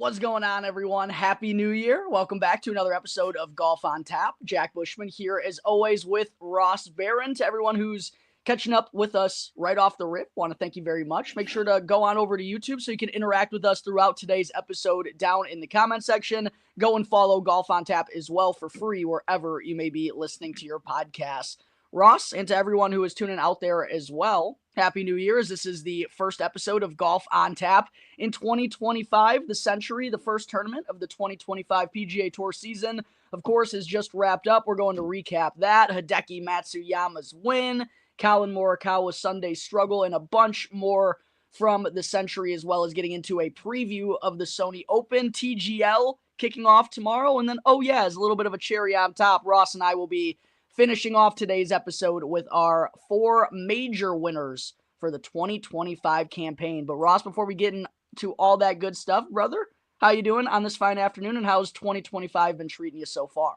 What's going on, everyone? Happy New Year. Welcome back to another episode of Golf on Tap. Jack Bushman here, as always, with Ross Baran. To everyone who's catching up with us right off the rip, want to thank you very much. Make sure to go on over to YouTube so you can interact with us throughout today's episode down in the comment section. Go and follow Golf on Tap as well for free wherever you may be listening to your podcast. Ross, and to everyone who is tuning out there as well, Happy New Year, as this is the first episode of Golf on Tap in 2025. The Sentry, the first tournament of the 2025 PGA Tour season, of course, has just wrapped up. We're going to recap that. Hideki Matsuyama's win, Collin Morikawa's Sunday struggle, and a bunch more from the Sentry, as well as getting into a preview of the Sony Open, TGL, kicking off tomorrow. And then, as a little bit of a cherry on top, Ross and I will be finishing off today's episode with our 4 major winners for the 2025 campaign. But Ross, before we get into all that good stuff, brother, how you doing on this fine afternoon, and how's 2025 been treating you so far?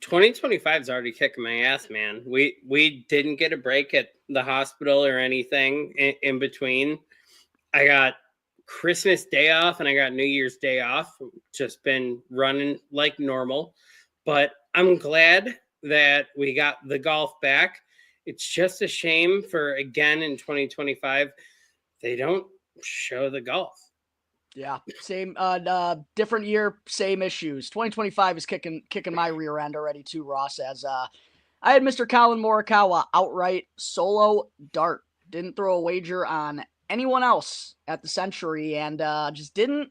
2025 is already kicking my ass, man. We didn't get a break at the hospital or anything in between. I got Christmas Day off and I got New Year's Day off. Just been running like normal. But I'm glad that we got the golf back. It's just a shame for, again, in 2025, they don't show the golf. Yeah, same, different year, same issues. 2025 is kicking my rear end already too, Ross, as I had Mr. Collin Morikawa outright solo dart. Didn't throw a wager on anyone else at the Sentry, and just didn't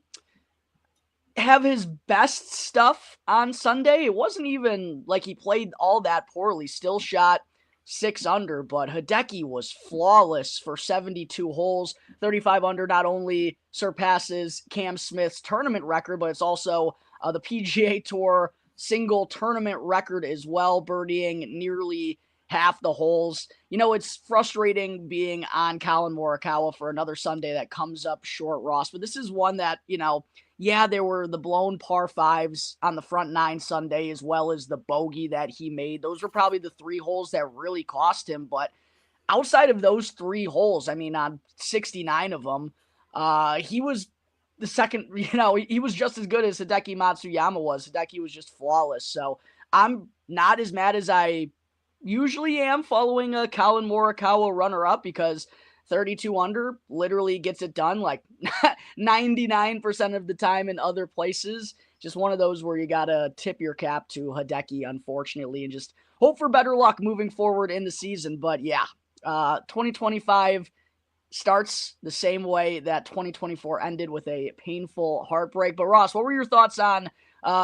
have his best stuff on Sunday. It wasn't even like he played all that poorly. Still shot 6 under, but Hideki was flawless for 72 holes. 35 under not only surpasses Cam Smith's tournament record, but it's also the PGA Tour single tournament record as well, birdieing nearly half the holes. You know, it's frustrating being on Collin Morikawa for another Sunday that comes up short, Ross, but this is one that, there were the blown par 5s on the front 9 Sunday, as well as the bogey that he made. Those were probably the 3 holes that really cost him. But outside of those 3 holes, on 69 of them, he was the second, he was just as good as Hideki Matsuyama was. Hideki was just flawless. So I'm not as mad as I usually am following a Collin Morikawa runner-up, because 32 under literally gets it done like 99% of the time in other places. Just one of those where you got to tip your cap to Hideki, unfortunately, and just hope for better luck moving forward in the season. But 2025 starts the same way that 2024 ended, with a painful heartbreak. But Ross, what were your thoughts on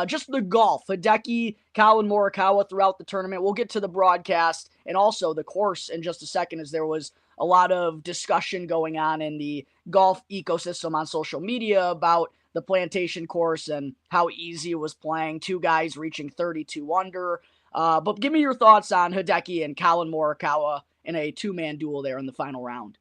just the golf? Hideki, Collin Morikawa throughout the tournament. We'll get to the broadcast and also the course in just a second, as there was a lot of discussion going on in the golf ecosystem on social media about the Plantation course and how easy it was playing. 2 guys reaching 32 under. But give me your thoughts on Hideki and Collin Morikawa in a 2-man duel there in the final round.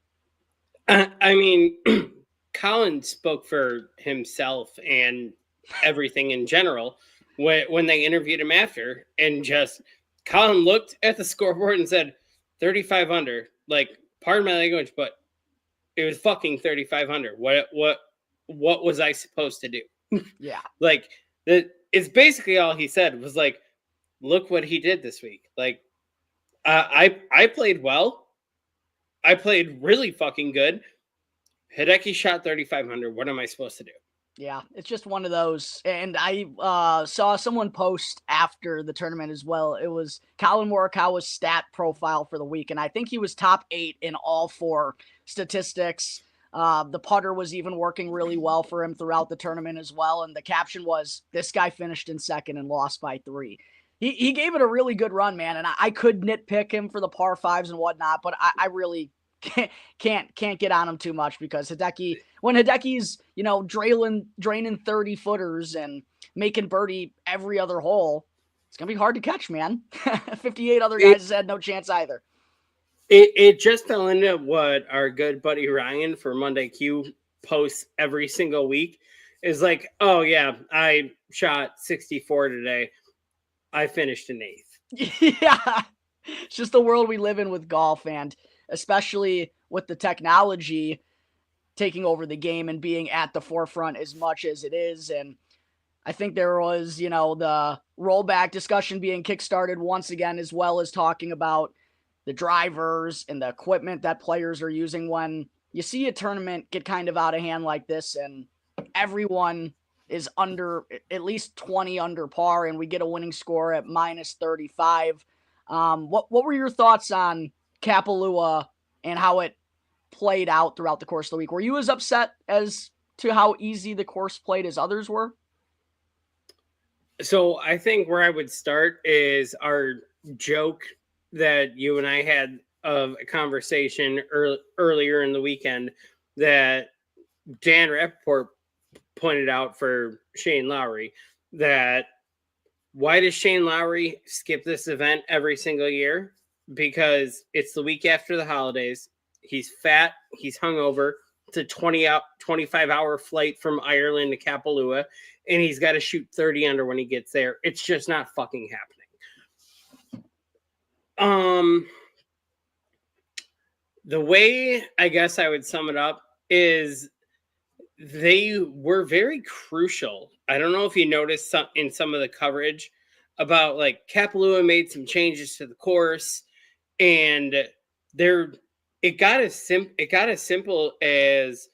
Collin spoke for himself and everything in general when they interviewed him after, and just Collin looked at the scoreboard and said 35 under. Like, pardon my language, but it was fucking 35 under. What was I supposed to do? Yeah. Like, it's basically all he said was like, look what he did this week. Like, I played well. I played really fucking good. Hideki shot 3,500. What am I supposed to do? Yeah, it's just one of those. And I saw someone post after the tournament as well. It was Collin Morikawa's stat profile for the week, and I think he was top 8 in all 4 statistics. The putter was even working really well for him throughout the tournament as well, and the caption was, "This guy finished in second and lost by 3." He gave it a really good run, man, and I could nitpick him for the par 5s and whatnot, but I really can't get on him too much, because when Hideki's, draining 30 footers and making birdie every other hole, it's going to be hard to catch, man. 58 other guys had no chance either. It just fell into what our good buddy Ryan for Monday Q posts every single week is like, oh yeah, I shot 64 today. I finished in 8th. Yeah. It's just the world we live in with golf, and especially with the technology taking over the game and being at the forefront as much as it is. And I think there was, the rollback discussion being kickstarted once again, as well as talking about the drivers and the equipment that players are using when you see a tournament get kind of out of hand like this and everyone is under at least 20 under par and we get a winning score at minus 35. What were your thoughts on Kapalua and how it played out throughout the course of the week? Were you as upset as to how easy the course played as others were? So I think where I would start is our joke that you and I had of a conversation earlier in the weekend that Dan Rappaport pointed out for Shane Lowry, that why does Shane Lowry skip this event every single year? Because it's the week after the holidays. He's fat. He's hungover. It's a 25-hour flight from Ireland to Kapalua, and he's got to shoot 30 under when he gets there. It's just not fucking happening. The way I guess I would sum it up is they were very crucial. I don't know if you noticed in some of the coverage about like Kapalua made some changes to the course, and it got as simple as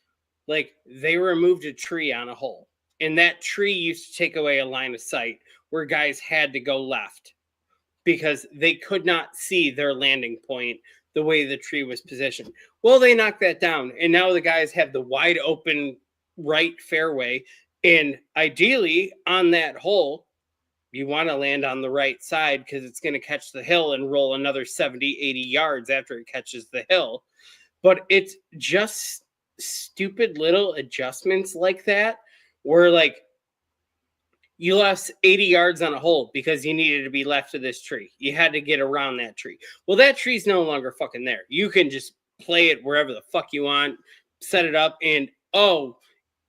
like they removed a tree on a hole, and that tree used to take away a line of sight where guys had to go left because they could not see their landing point the way the tree was positioned. Well, they knocked that down, and now the guys have the wide open right fairway, and ideally on that hole you want to land on the right side because it's going to catch the hill and roll another 70 80 yards after it catches the hill. But it's just stupid little adjustments like that where like you lost 80 yards on a hole because you needed to be left of this tree. You had to get around that tree. Well, that tree's no longer fucking there. You can just play it wherever the fuck you want, set it up, and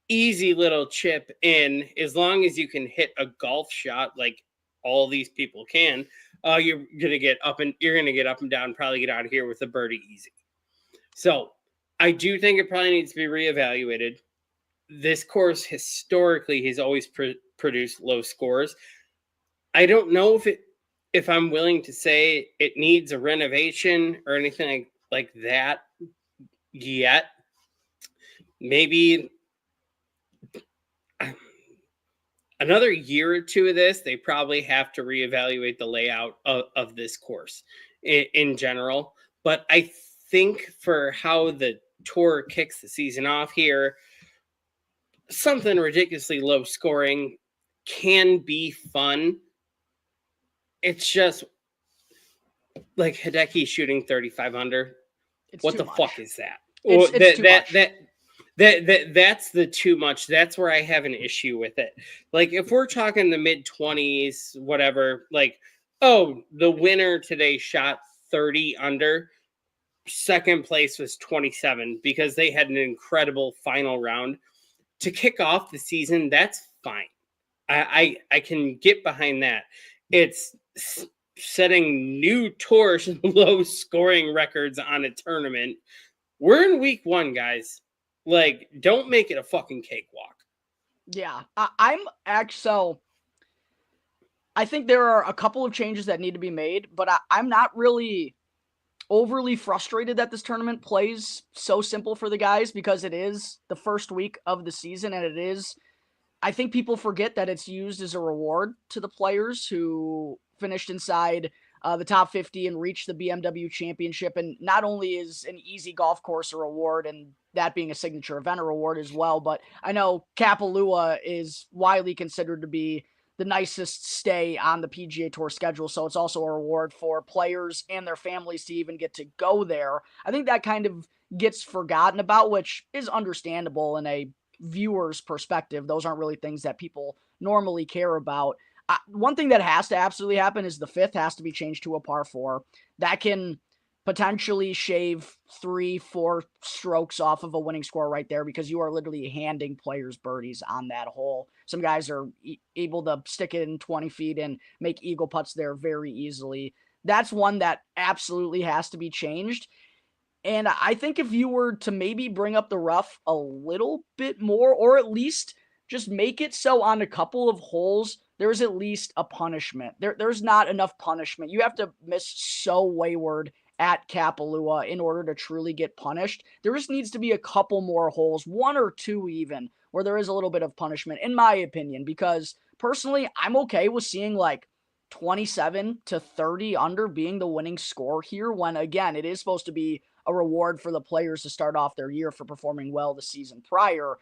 easy little chip in. As long as you can hit a golf shot like all these people can, you're gonna get up and down, probably get out of here with a birdie easy. So I do think it probably needs to be reevaluated. This course historically has always produced low scores. I don't know if I'm willing to say it needs a renovation or anything like that yet. Maybe another year or two of this, they probably have to reevaluate the layout of this course in general. But I think for how the tour kicks the season off here, something ridiculously low scoring can be fun. It's just like Hideki shooting 35 under. What the fuck is that? It's too much. That's the too much. That's where I have an issue with it. Like if we're talking the mid 20s, whatever, like, oh, the winner today shot 30 under. Second place was 27 because they had an incredible final round. To kick off the season, that's fine. I can get behind that. It's setting new tour low scoring records on a tournament. We're in week 1, guys. Like, don't make it a fucking cakewalk. Yeah, I'm actually, so I think there are a couple of changes that need to be made, but I'm not really overly frustrated that this tournament plays so simple for the guys because it is the first week of the season, and it is, I think people forget that it's used as a reward to the players who finished inside the top 50 and reached the BMW Championship. And not only is an easy golf course a reward, and that being a signature event a reward as well, but I know Kapalua is widely considered to be the nicest stay on the PGA Tour schedule, so it's also a reward for players and their families to even get to go there. I think that kind of gets forgotten about, which is understandable in a viewer's perspective. Those aren't really things that people normally care about. One thing that has to absolutely happen is the 5th has to be changed to a par 4. That can potentially shave 3-4 strokes off of a winning score right there, because you are literally handing players birdies on that hole. Some guys are able to stick it in 20 feet and make eagle putts there very easily. That's one that absolutely has to be changed. And I think if you were to maybe bring up the rough a little bit more, or at least just make it so on a couple of holes, there's at least a punishment. There's not enough punishment. You have to miss so wayward at Kapalua in order to truly get punished. There just needs to be a couple more holes, one or two even, where there is a little bit of punishment, in my opinion, because personally, I'm okay with seeing like 27 to 30 under being the winning score here when, again, it is supposed to be a reward for the players to start off their year for performing well the season prior.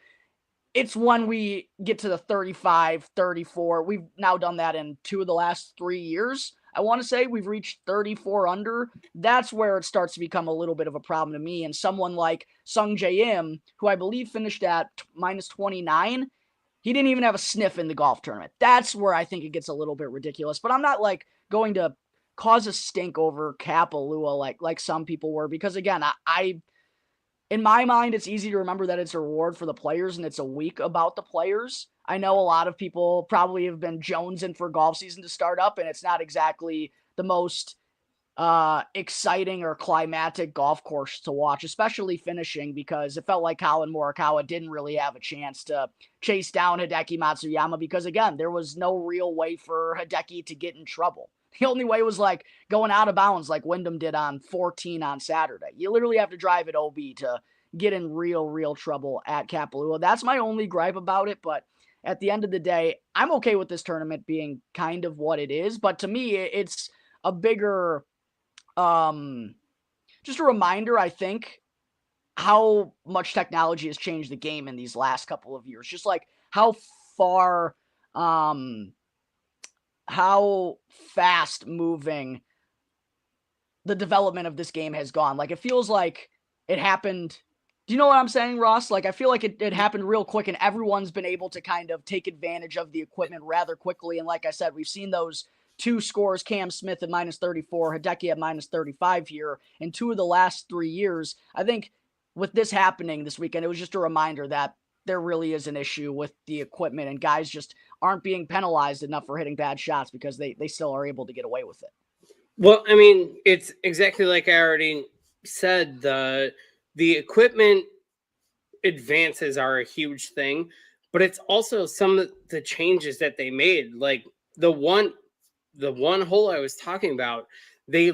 It's when we get to the 35, 34. We've now done that in 2 of the last 3 years. I want to say we've reached 34 under. That's where it starts to become a little bit of a problem to me. And someone like Sung Jae Im, who I believe finished at minus 29, he didn't even have a sniff in the golf tournament. That's where I think it gets a little bit ridiculous. But I'm not like going to cause a stink over Kapalua like some people were, because again, I in my mind, it's easy to remember that it's a reward for the players and it's a week about the players. I know a lot of people probably have been jonesing for golf season to start up, and it's not exactly the most exciting or climatic golf course to watch, especially finishing, because it felt like Collin Morikawa didn't really have a chance to chase down Hideki Matsuyama because, again, there was no real way for Hideki to get in trouble. The only way was like going out of bounds like Wyndham did on 14 on Saturday. You literally have to drive at OB to get in real trouble at Kapalua. That's my only gripe about it, but at the end of the day, I'm okay with this tournament being kind of what it is, but to me, it's a bigger just a reminder, I think, how much technology has changed the game in these last couple of years. Just like how far, how fast moving the development of this game has gone. Like, it feels like it happened. Do you know what I'm saying, Ross? Like, I feel like it happened real quick and everyone's been able to kind of take advantage of the equipment rather quickly. And like I said, we've seen those two scores, Cam Smith at minus 34, Hideki at minus 35 here in 2 of the last 3 years. I think with this happening this weekend, it was just a reminder that there really is an issue with the equipment and guys just aren't being penalized enough for hitting bad shots because they still are able to get away with it. Well, I mean, it's exactly like I already said. The equipment advances are a huge thing, but it's also some of the changes that they made. Like the one hole I was talking about, they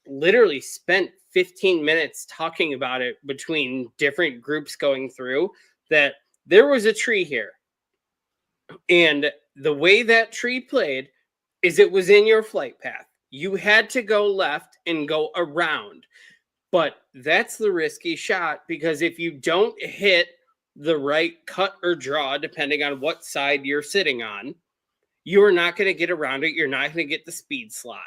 literally spent 15 minutes talking about it between different groups going through that there was a tree here. And the way that tree played is it was in your flight path. You had to go left and go around. But that's the risky shot, because if you don't hit the right cut or draw, depending on what side you're sitting on, you are not going to get around it. You're not going to get the speed slot,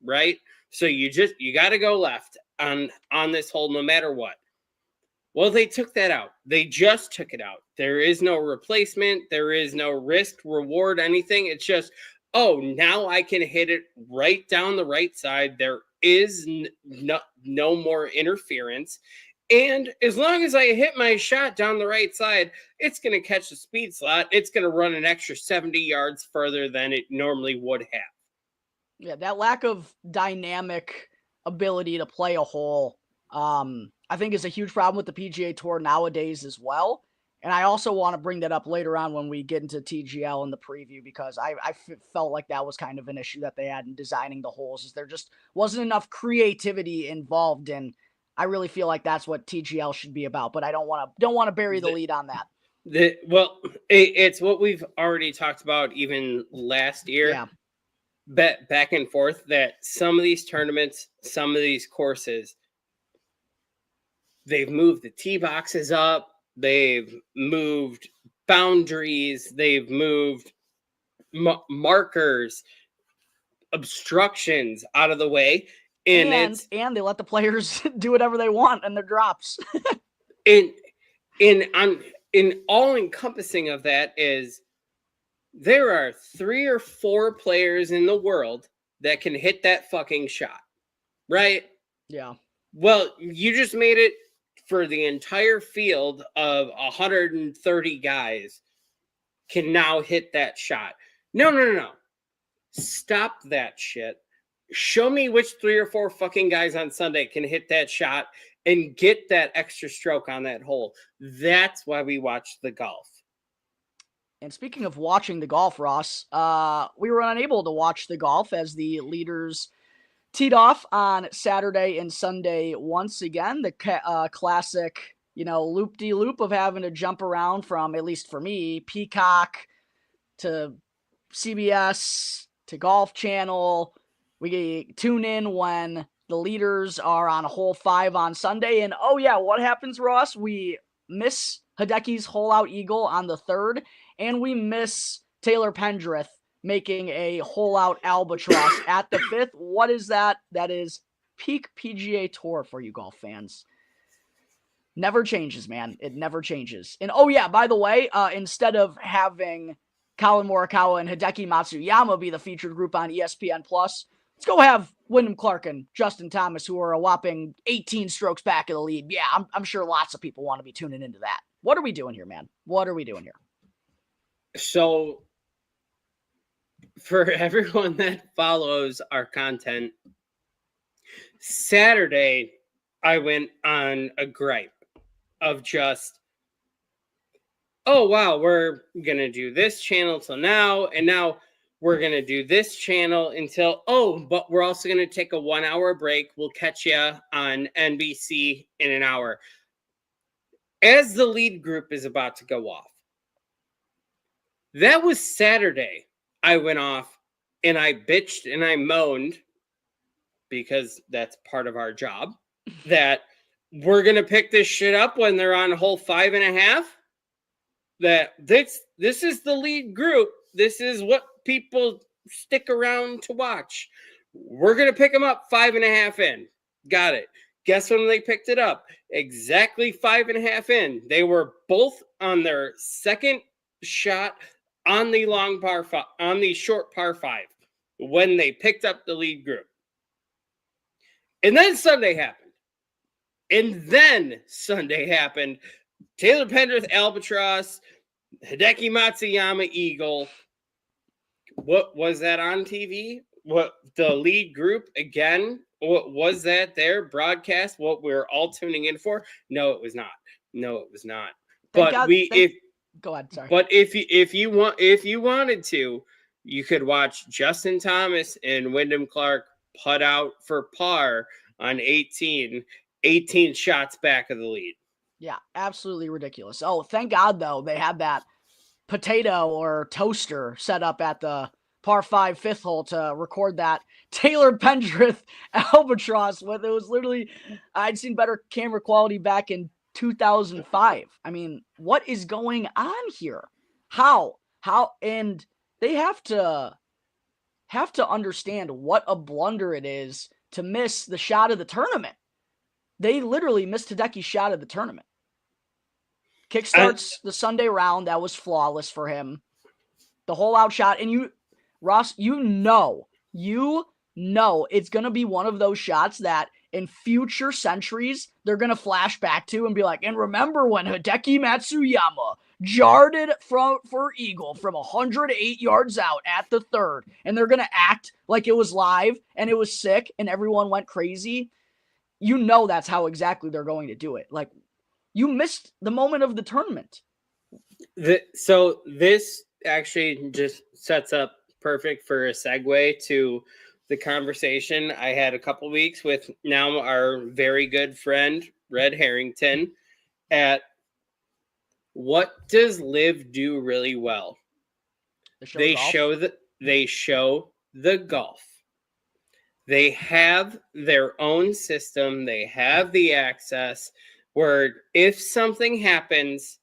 right? So you got to go left on this hole no matter what. Well, they took that out. They just took it out. There is no replacement. There is no risk, reward, anything. It's just, oh, now I can hit it right down the right side. There is no more interference. And as long as I hit my shot down the right side, it's going to catch the speed slot. It's going to run an extra 70 yards further than it normally would have. Yeah, that lack of dynamic ability to play a hole, I think is a huge problem with the PGA Tour nowadays as well. And I also want to bring that up later on when we get into TGL in the preview, because I felt like that was kind of an issue that they had in designing the holes, is there just wasn't enough creativity involved in. I really feel like that's what TGL should be about, but I don't want to bury the lead on that. It's what we've already talked about even last year. Yeah. Back and forth, that some of these tournaments, some of these courses, they've moved the tee boxes up, they've moved boundaries, they've moved markers, obstructions out of the way, and they let the players do whatever they want in their drops. in all encompassing of that is there are 3 or 4 players in the world that can hit that fucking shot, right? Yeah. Well, you just made it for the entire field of 130 guys can now hit that shot. No. Stop that shit. Show me which 3 or 4 fucking guys on Sunday can hit that shot and get that extra stroke on that hole. That's why we watch the golf. And speaking of watching the golf, Ross, we were unable to watch the golf as the leaders teed off on Saturday and Sunday once again. The classic, loop-de-loop of having to jump around from, at least for me, Peacock to CBS to Golf Channel. We tune in when the leaders are on hole 5 on Sunday. And oh yeah, what happens, Ross? We miss Hideki's hole-out eagle on the 3rd, and we miss Taylor Pendrith making a hole-out albatross at the 5th. What is that? That is peak PGA Tour for you golf fans. Never changes, man. It never changes. And oh yeah, by the way, instead of having Collin Morikawa and Hideki Matsuyama be the featured group on ESPN+, let's go have Wyndham Clark and Justin Thomas, who are a whopping 18 strokes back of the lead. Yeah, I'm sure lots of people want to be tuning into that. What are we doing here, man? What are we doing here? So, for everyone that follows our content, Saturday, I went on a gripe of just, oh, wow, we're going to do this channel till now, and now we're going to do this channel until, but we're also going to take a 1-hour break. We'll catch you on NBC in an hour. As the lead group is about to go off. That was Saturday. I went off and I bitched and I moaned, because that's part of our job, that we're going to pick this shit up when they're on hole 5.5. That this is the lead group. This is what people stick around to watch. We're going to pick them up 5.5 in. Got it. Guess when they picked it up? Exactly 5.5 in. They were both on their second shot on the on the short par 5 when they picked up the lead group. And then Sunday happened. Taylor Pendrith albatross, Hideki Matsuyama eagle. What was that on TV? What, the lead group again? What was that their broadcast? What we're all tuning in for? No, it was not. But go ahead. Sorry. But if you wanted to, you could watch Justin Thomas and Wyndham Clark putt out for par on 18 shots back of the lead. Yeah, absolutely ridiculous. Oh, thank God though they had that potato or toaster set up at the par 5 5th hole to record that Taylor Pendrith albatross. With it was literally, I'd seen better camera quality back in 2005. I mean, what is going on here? How? And they have to understand what a blunder it is to miss the shot of the tournament. They literally missed Hideki's shot of the tournament. Kickstarts the Sunday round. That was flawless for him. The hole out shot. And Ross, you know it's going to be one of those shots that in future centuries, they're going to flash back to and be like, and remember when Hideki Matsuyama jarred it for eagle from 108 yards out at the 3rd, and they're going to act like it was live and it was sick and everyone went crazy. You know that's how exactly they're going to do it. Like, you missed the moment of the tournament. So this actually just sets up perfect for a segue to the conversation I had a couple weeks with now our very good friend, Red Harrington, at what does Liv do really well? They show the golf. They have their own system. They have the access where if something happens,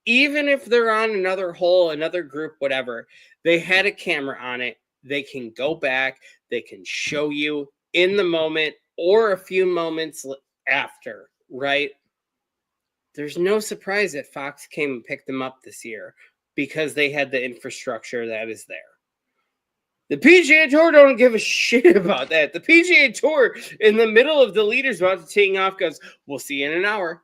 even if they're on another hole, another group, whatever, they had a camera on it. They can go back. They can show you in the moment or a few moments after, right? There's no surprise that Fox came and picked them up this year because they had the infrastructure that is there. The PGA Tour don't give a shit about that. The PGA Tour, in the middle of the leaders about to teeing off, goes, we'll see you in an hour.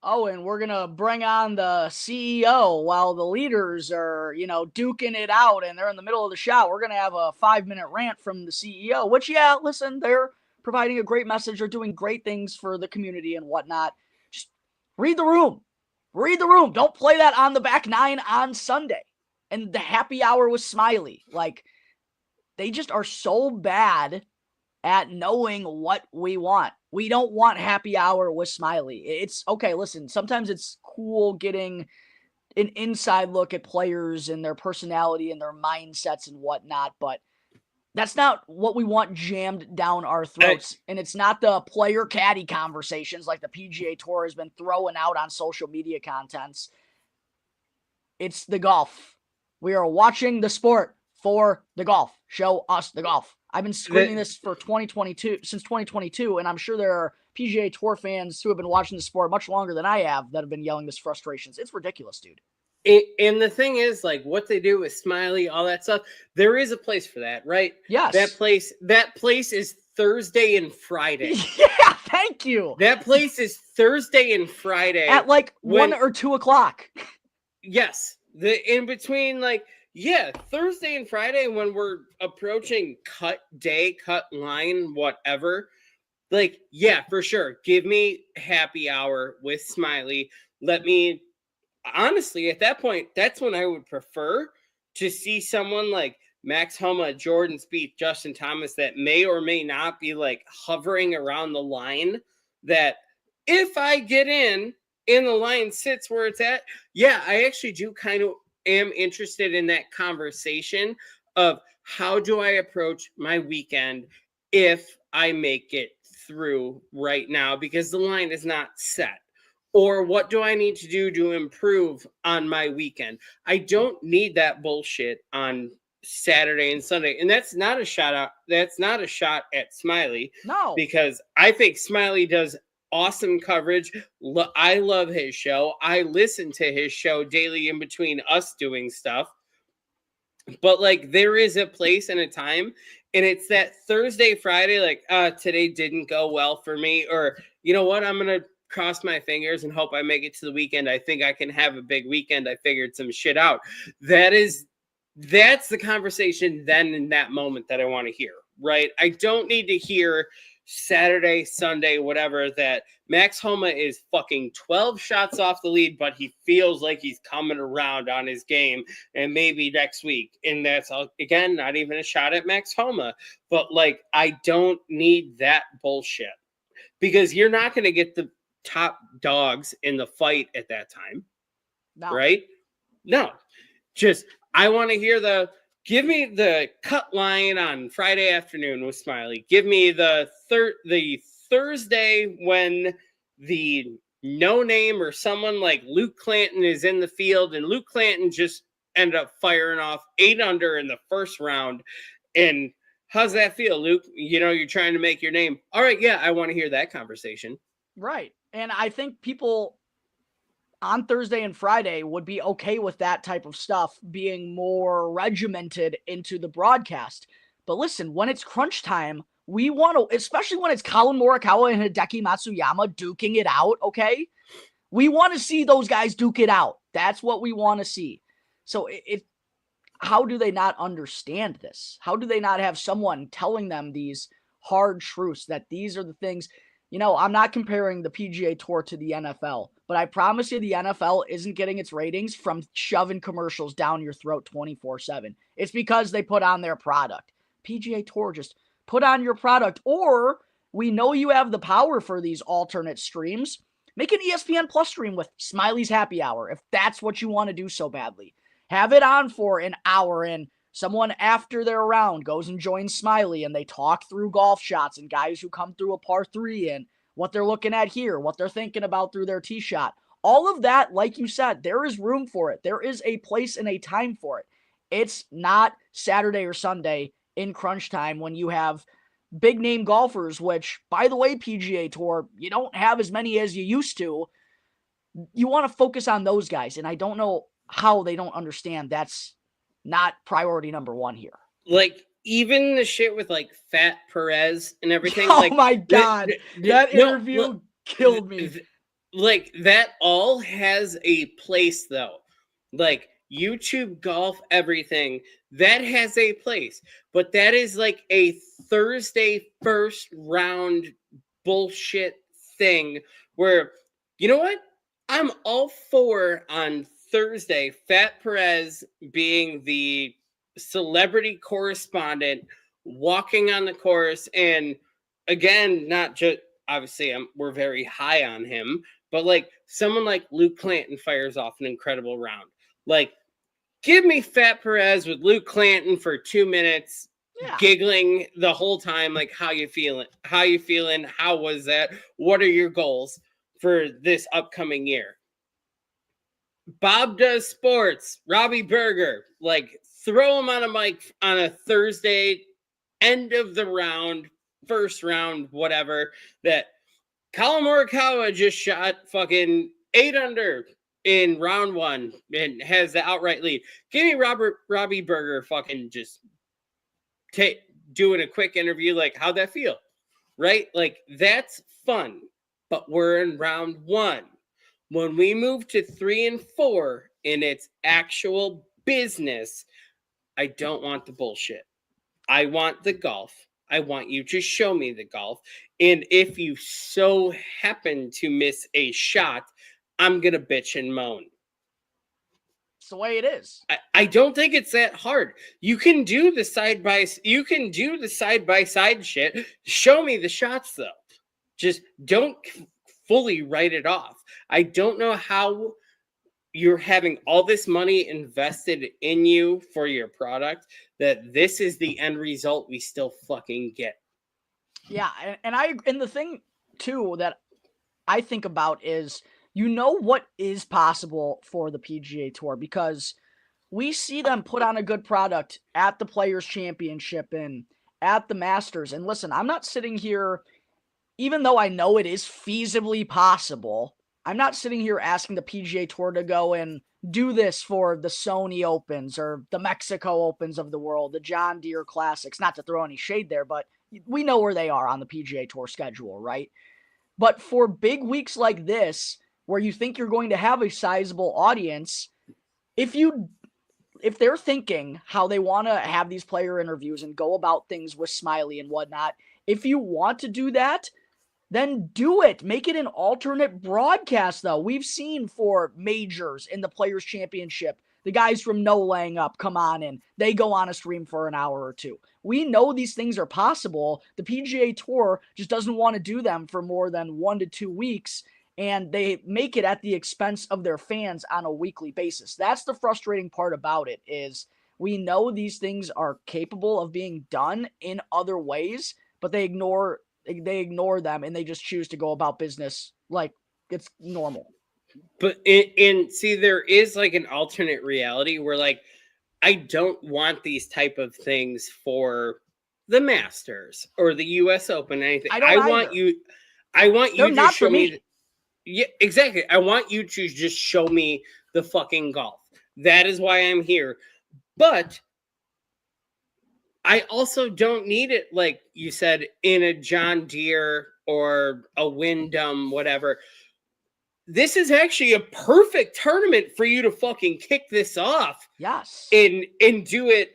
Oh, and we're going to bring on the CEO while the leaders are, duking it out and they're in the middle of the shot. We're going to have a 5-minute rant from the CEO, which, yeah, listen, they're providing a great message or doing great things for the community and whatnot, just read the room. Read the room. Don't play that on the back nine on Sunday. And the happy hour with Smiley. Like, they just are so bad at knowing what we want. We don't want happy hour with Smiley. It's okay. Listen, sometimes it's cool getting an inside look at players and their personality and their mindsets and whatnot, but that's not what we want jammed down our throats. And it's not the player caddy conversations like the PGA Tour has been throwing out on social media contents. It's the golf. We are watching the sport for the golf. Show us the golf. I've been screaming this for 2022, since 2022, and I'm sure there are PGA Tour fans who have been watching the sport much longer than I have that have been yelling this frustrations. It's ridiculous, dude. And the thing is, like, what they do with Smiley, all that stuff, there is a place for that, right? Yes. That place is Thursday and Friday. Yeah, thank you. That place is Thursday and Friday. At like 1 or 2 o'clock. Yes. The in between, like, yeah, Thursday and Friday when we're approaching cut day, cut line, whatever. Like, yeah, for sure. Give me happy hour with Smiley. Let me, honestly, at that point, that's when I would prefer to see someone like Max Homa, Jordan Spieth, Justin Thomas that may or may not be like hovering around the line that if I get in the line sits where it's at, yeah, I actually do kind of am interested in that conversation of how do I approach my weekend if I make it through right now because the line is not set. Or what do I need to do to improve on my weekend? I don't need that bullshit on Saturday and Sunday. And that's not a shot out. That's not a shot at Smiley. No. Because I think Smiley does awesome coverage. I love his show. I listen to his show daily in between us doing stuff. But like there is a place and a time, and it's that Thursday, Friday, like today didn't go well for me, or you know what, I'm gonna cross my fingers and hope I make it to the weekend. I think I can have a big weekend. I figured some shit out. That's the conversation then in that moment that I want to hear, right? I don't need to hear Saturday, Sunday, whatever, that Max Homa is fucking 12 shots off the lead, but he feels like he's coming around on his game and maybe next week. And that's, again, not even a shot at Max Homa, but like, I don't need that bullshit because you're not going to get the top dogs in the fight at that time. No. Right? No. Just, I want to hear give me the cut line on Friday afternoon with Smiley. Give me the Thursday when the no name or someone like Luke Clanton is in the field, and Luke Clanton just ended up firing off 8 under in the first round. And how's that feel, Luke? You know, you're trying to make your name. All right, yeah, I want to hear that conversation. Right. And I think people on Thursday and Friday would be okay with that type of stuff being more regimented into the broadcast. But listen, when it's crunch time, we want to, especially when it's Collin Morikawa and Hideki Matsuyama duking it out, okay? We want to see those guys duke it out. That's what we want to see. So how do they not understand this? How do they not have someone telling them these hard truths that these are the things? You know, I'm not comparing the PGA Tour to the NFL, but I promise you the NFL isn't getting its ratings from shoving commercials down your throat 24/7. It's because they put on their product. PGA Tour, just put on your product. Or we know you have the power for these alternate streams. Make an ESPN Plus stream with Smiley's Happy Hour if that's what you want to do so badly. Have it on for an hour and someone after their round goes and joins Smiley and they talk through golf shots and guys who come through a par 3 and what they're looking at here, what they're thinking about through their tee shot. All of that, like you said, there is room for it. There is a place and a time for it. It's not Saturday or Sunday in crunch time when you have big name golfers, which, by the way, PGA Tour, you don't have as many as you used to. You want to focus on those guys, and I don't know how they don't understand that's not priority number one here. Like, even the shit with, like, Fat Perez and everything. Oh, like, my God. That interview killed me. Like, that all has a place, though. Like, YouTube golf, everything that has a place, but that is like a Thursday first round bullshit thing where, you know what? I'm all for on Thursday, Fat Perez being the celebrity correspondent walking on the course. And again, not just obviously we're very high on him, but like someone like Luke Clanton fires off an incredible round. Like, give me Fat Perez with Luke Clanton for 2 minutes, giggling the whole time. Like, how you feeling? How you feeling? How was that? What are your goals for this upcoming year? Bob Does Sports, Robbie Berger, like throw him on a mic on a Thursday, end of the round, first round, whatever, that Collin Morikawa just shot fucking 8 under in round 1 and has the outright lead. Give me Robbie Berger fucking just doing a quick interview. Like, how'd that feel? Right? Like, that's fun. But we're in round 1. When we move to 3 and 4 and it's actual business, I don't want the bullshit. I want the golf. I want you to show me the golf. And if you so happen to miss a shot, I'm going to bitch and moan. It's the way it is. I don't think it's that hard. You can do the side by side shit. Show me the shots though. Just don't fully write it off. I don't know how you're having all this money invested in you for your product that this is the end result we still fucking get. Yeah, and the thing too that I think about is, you know, what is possible for the PGA Tour, because we see them put on a good product at the Players Championship and at the Masters. And listen, I'm not sitting here, even though I know it is feasibly possible, I'm not sitting here asking the PGA Tour to go and do this for the Sony Opens or the Mexico Opens of the world, the John Deere Classics. Not to throw any shade there, but we know where they are on the PGA Tour schedule, right? But for big weeks like this, where you think you're going to have a sizable audience, if they're thinking how they want to have these player interviews and go about things with Smiley and whatnot, if you want to do that, then do it. Make it an alternate broadcast, though. We've seen for majors in the Players Championship, the guys from No Laying Up come on and they go on a stream for an hour or 2. We know these things are possible. The PGA Tour just doesn't want to do them for more than 1 to 2 weeks, and they make it at the expense of their fans on a weekly basis. That's the frustrating part about it, is we know these things are capable of being done in other ways, but they ignore them and they just choose to go about business like it's normal. But see, there is like an alternate reality where, like, I don't want these type of things for the Masters or the U.S. Open, anything. I want you to show me. Yeah, exactly. I want you to just show me the fucking golf. That is why I'm here. But I also don't need it, like you said, in a John Deere or a Wyndham, whatever. This is actually a perfect tournament for you to fucking kick this off. Yes. And do it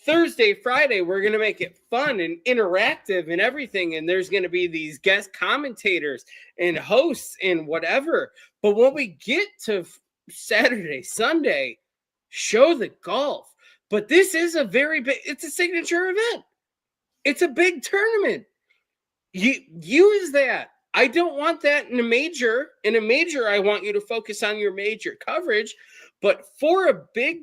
Thursday, Friday. We're going to make it fun and interactive and everything. And there's going to be these guest commentators and hosts and whatever. But when we get to Saturday, Sunday, show the golf. But this is a very big, it's a signature event. It's a big tournament. You use that. I don't want that in a major. In a major, I want you to focus on your major coverage. But for a big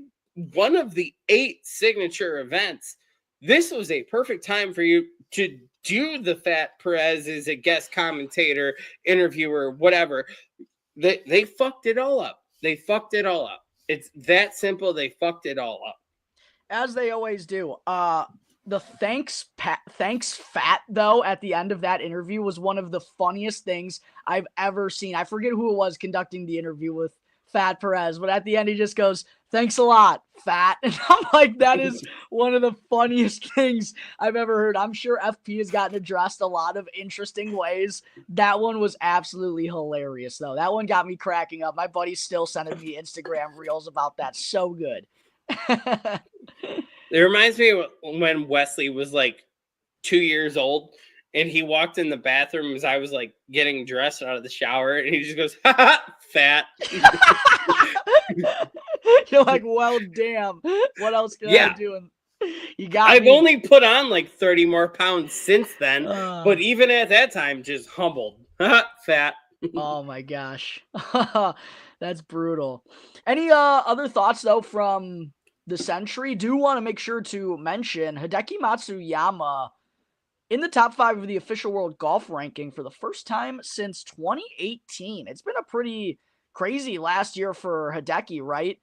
one of the 8 signature events, this was a perfect time for you to do the Fat Perez as a guest commentator, interviewer, whatever. They fucked it all up. They fucked it all up. It's that simple. They fucked it all up. As they always do. The thanks Fat, though, at the end of that interview was one of the funniest things I've ever seen. I forget who it was conducting the interview with Fat Perez. But at the end, he just goes, "Thanks a lot, Fat." And I'm like, that is one of the funniest things I've ever heard. I'm sure FP has gotten addressed a lot of interesting ways. That one was absolutely hilarious, though. That one got me cracking up. My buddy's still sending me Instagram reels about that. So good. It reminds me of when Wesley was like 2 years old and he walked in the bathroom as I was like getting dressed out of the shower and he just goes, "Ha ha, fat." You're like, well, damn. What else can I do? And you got I've me. only put on like 30 more pounds since then, but even at that time, just humbled. Fat. Oh my gosh. That's brutal. Any other thoughts though from the Sentry? Do want to make sure to mention Hideki Matsuyama in the top 5 of the official world golf ranking for the first time since 2018. It's been a pretty crazy last year for Hideki, right?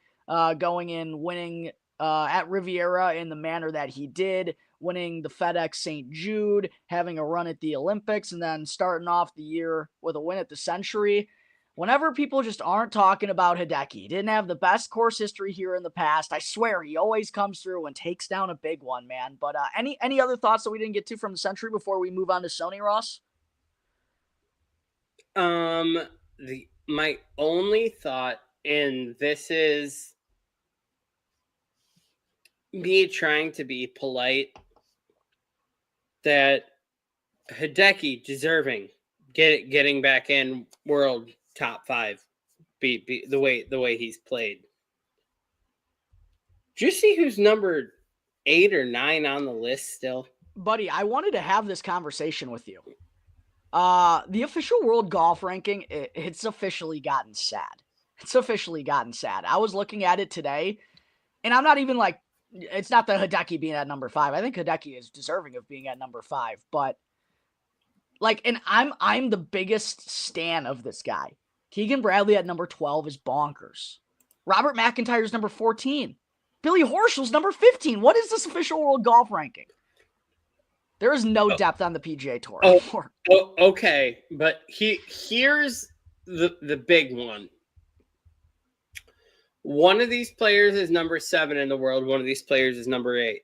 Going in, winning at Riviera in the manner that he did, winning the FedEx St. Jude, having a run at the Olympics, and then starting off the year with a win at the Sentry. Whenever people just aren't talking about Hideki, didn't have the best course history here in the past. I swear he always comes through and takes down a big one, man. But any other thoughts that we didn't get to from the Sentry before we move on to Sony, Ross? My only thought, and this is me trying to be polite, that Hideki deserving getting back in world top 5, be the way he's played. Do you see who's number 8 or 9 on the list still? Buddy, I wanted to have this conversation with you. The official world golf ranking, it's officially gotten sad. It's officially gotten sad. I was looking at it today, and I'm not even like, it's not that Hideki being at number 5. I think Hideki is deserving of being at number 5, but like, and I'm the biggest stan of this guy. Keegan Bradley at number 12 is bonkers. Robert McIntyre's number 14. Billy Horschel's number 15. What is this official world golf ranking? There is no depth on the PGA Tour. Okay, but here's the big one. One of these players is number 7 in the world. One of these players is number 8.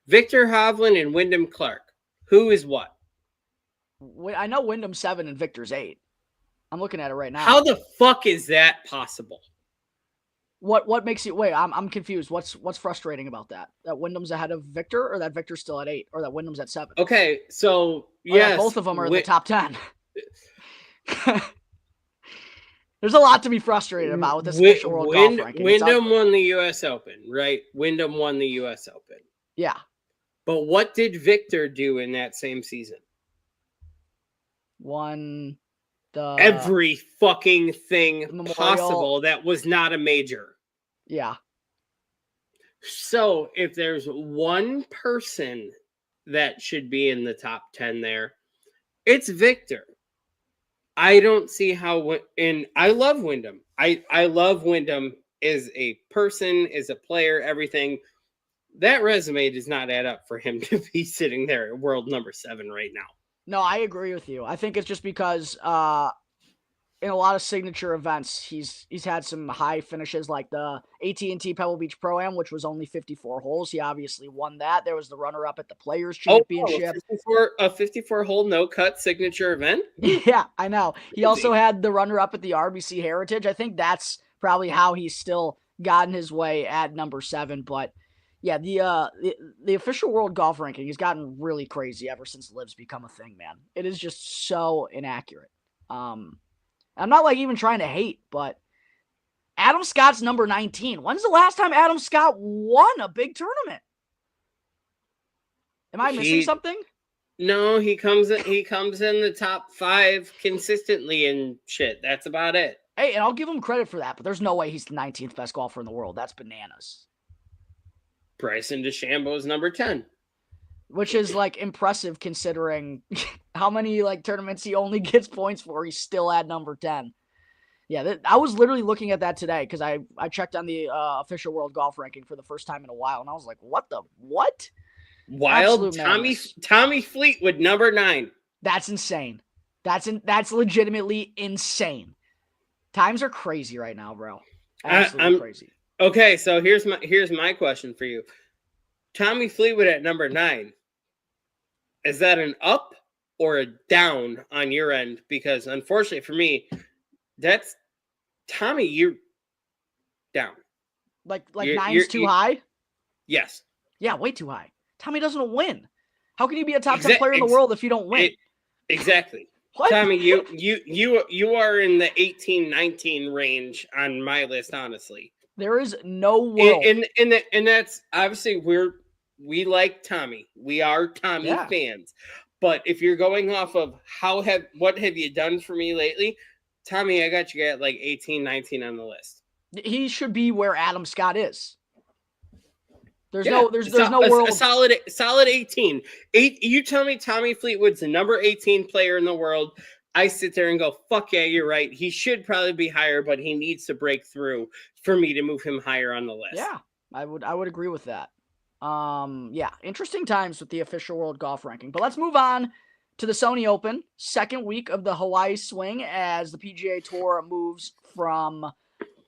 Victor Hovland and Wyndham Clark. Who is what? I know Wyndham's 7 and Victor's 8. I'm looking at it right now. How the fuck is that possible? What makes you wait? I'm confused. What's frustrating about that? That Wyndham's ahead of Victor, or that Victor's still at 8, or that Wyndham's at 7? Okay, so yes, both of them are in the top 10. There's a lot to be frustrated about with this official world golf ranking. Wyndham won the U.S. Open, right? Wyndham won the U.S. Open. Yeah. But what did Victor do in that same season? Won every fucking thing possible that was not a major. Yeah. So if there's one person that should be in the top 10 there, it's Victor. I don't see how, and I love Wyndham. I love Wyndham as a person, as a player, everything. That resume does not add up for him to be sitting there at world number 7 right now. No, I agree with you. I think it's just because in a lot of signature events, he's had some high finishes, like the AT&T Pebble Beach Pro-Am, which was only 54 holes. He obviously won that. There was the runner-up at the Players Championship. A 54-hole no-cut signature event? Yeah, I know. He also had the runner-up at the RBC Heritage. I think that's probably how he's still gotten his way at number 7. But yeah, the official world golf ranking has gotten really crazy ever since Liv's become a thing, man. It is just so inaccurate. I'm not like even trying to hate, but Adam Scott's number 19. When's the last time Adam Scott won a big tournament? Am I missing something? No, he comes in the top 5 consistently and shit. That's about it. Hey, and I'll give him credit for that, but there's no way he's the 19th best golfer in the world. That's bananas. Bryson DeChambeau's number 10. Which is like impressive considering how many like tournaments he only gets points for. He's still at number 10. Yeah, I was literally looking at that today because I checked on the official world golf ranking for the first time in a while, and I was like, what? Wild Tommy Fleetwood, number 9. That's insane. That's legitimately insane. Times are crazy right now, bro. Absolutely I'm crazy. okay. So here's my question for you. Tommy Fleetwood at number 9. Is that an up or a down on your end? Because unfortunately for me, that's Tommy. You're down. Like You're nine's too high? yes. Yeah, way too high. Tommy doesn't win. How can you be a top 10 player in the world if you don't win? Exactly. What? Tommy, you are in the 18-19 range on my list, honestly. There is no world. And that's obviously we like Tommy. We are Tommy fans. But if you're going off of what have you done for me lately, Tommy, I got you at like 18-19 on the list. He should be where Adam Scott is. There's no world. A solid 18. You tell me Tommy Fleetwood's the number 18 player in the world. I sit there and go, fuck yeah, you're right. He should probably be higher, but he needs to break through for me to move him higher on the list. Yeah, I would agree with that. Yeah, interesting times with the official world golf ranking. But let's move on to the Sony Open, second week of the Hawaii swing as the PGA Tour moves from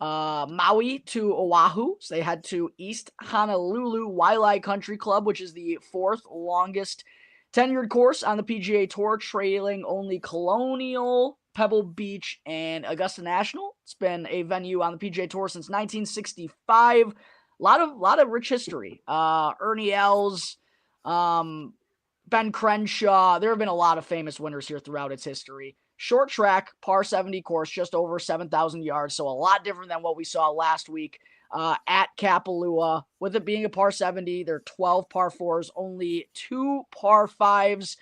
Maui to Oahu. So they head to East Honolulu Waialae Country Club, which is the fourth longest tenured course on the PGA Tour, trailing only Colonial, Pebble Beach, and Augusta National. It's been a venue on the PGA Tour since 1965. A lot of rich history. Ernie Els, Ben Crenshaw. There have been a lot of famous winners here throughout its history. Short track, par 70 course, just over 7,000 yards, so a lot different than what we saw last week at Kapalua. With it being a par 70, there are 12 par 4s, only 2 par 5s,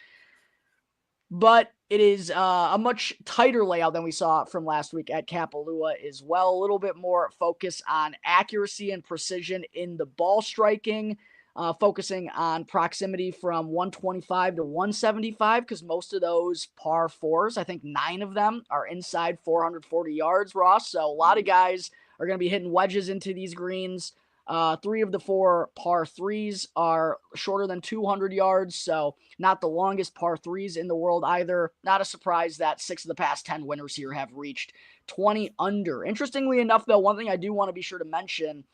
but it is a much tighter layout than we saw from last week at Kapalua as well. A little bit more focus on accuracy and precision in the ball striking. Focusing on proximity from 125 to 175 because most of those par 4s, I think 9 of them are inside 440 yards, Ross. So a lot of guys are going to be hitting wedges into these greens. 3 of the 4 par 3s are shorter than 200 yards, so not the longest par 3s in the world either. Not a surprise that 6 of the past 10 winners here have reached 20 under. Interestingly enough, though, one thing I do want to be sure to mention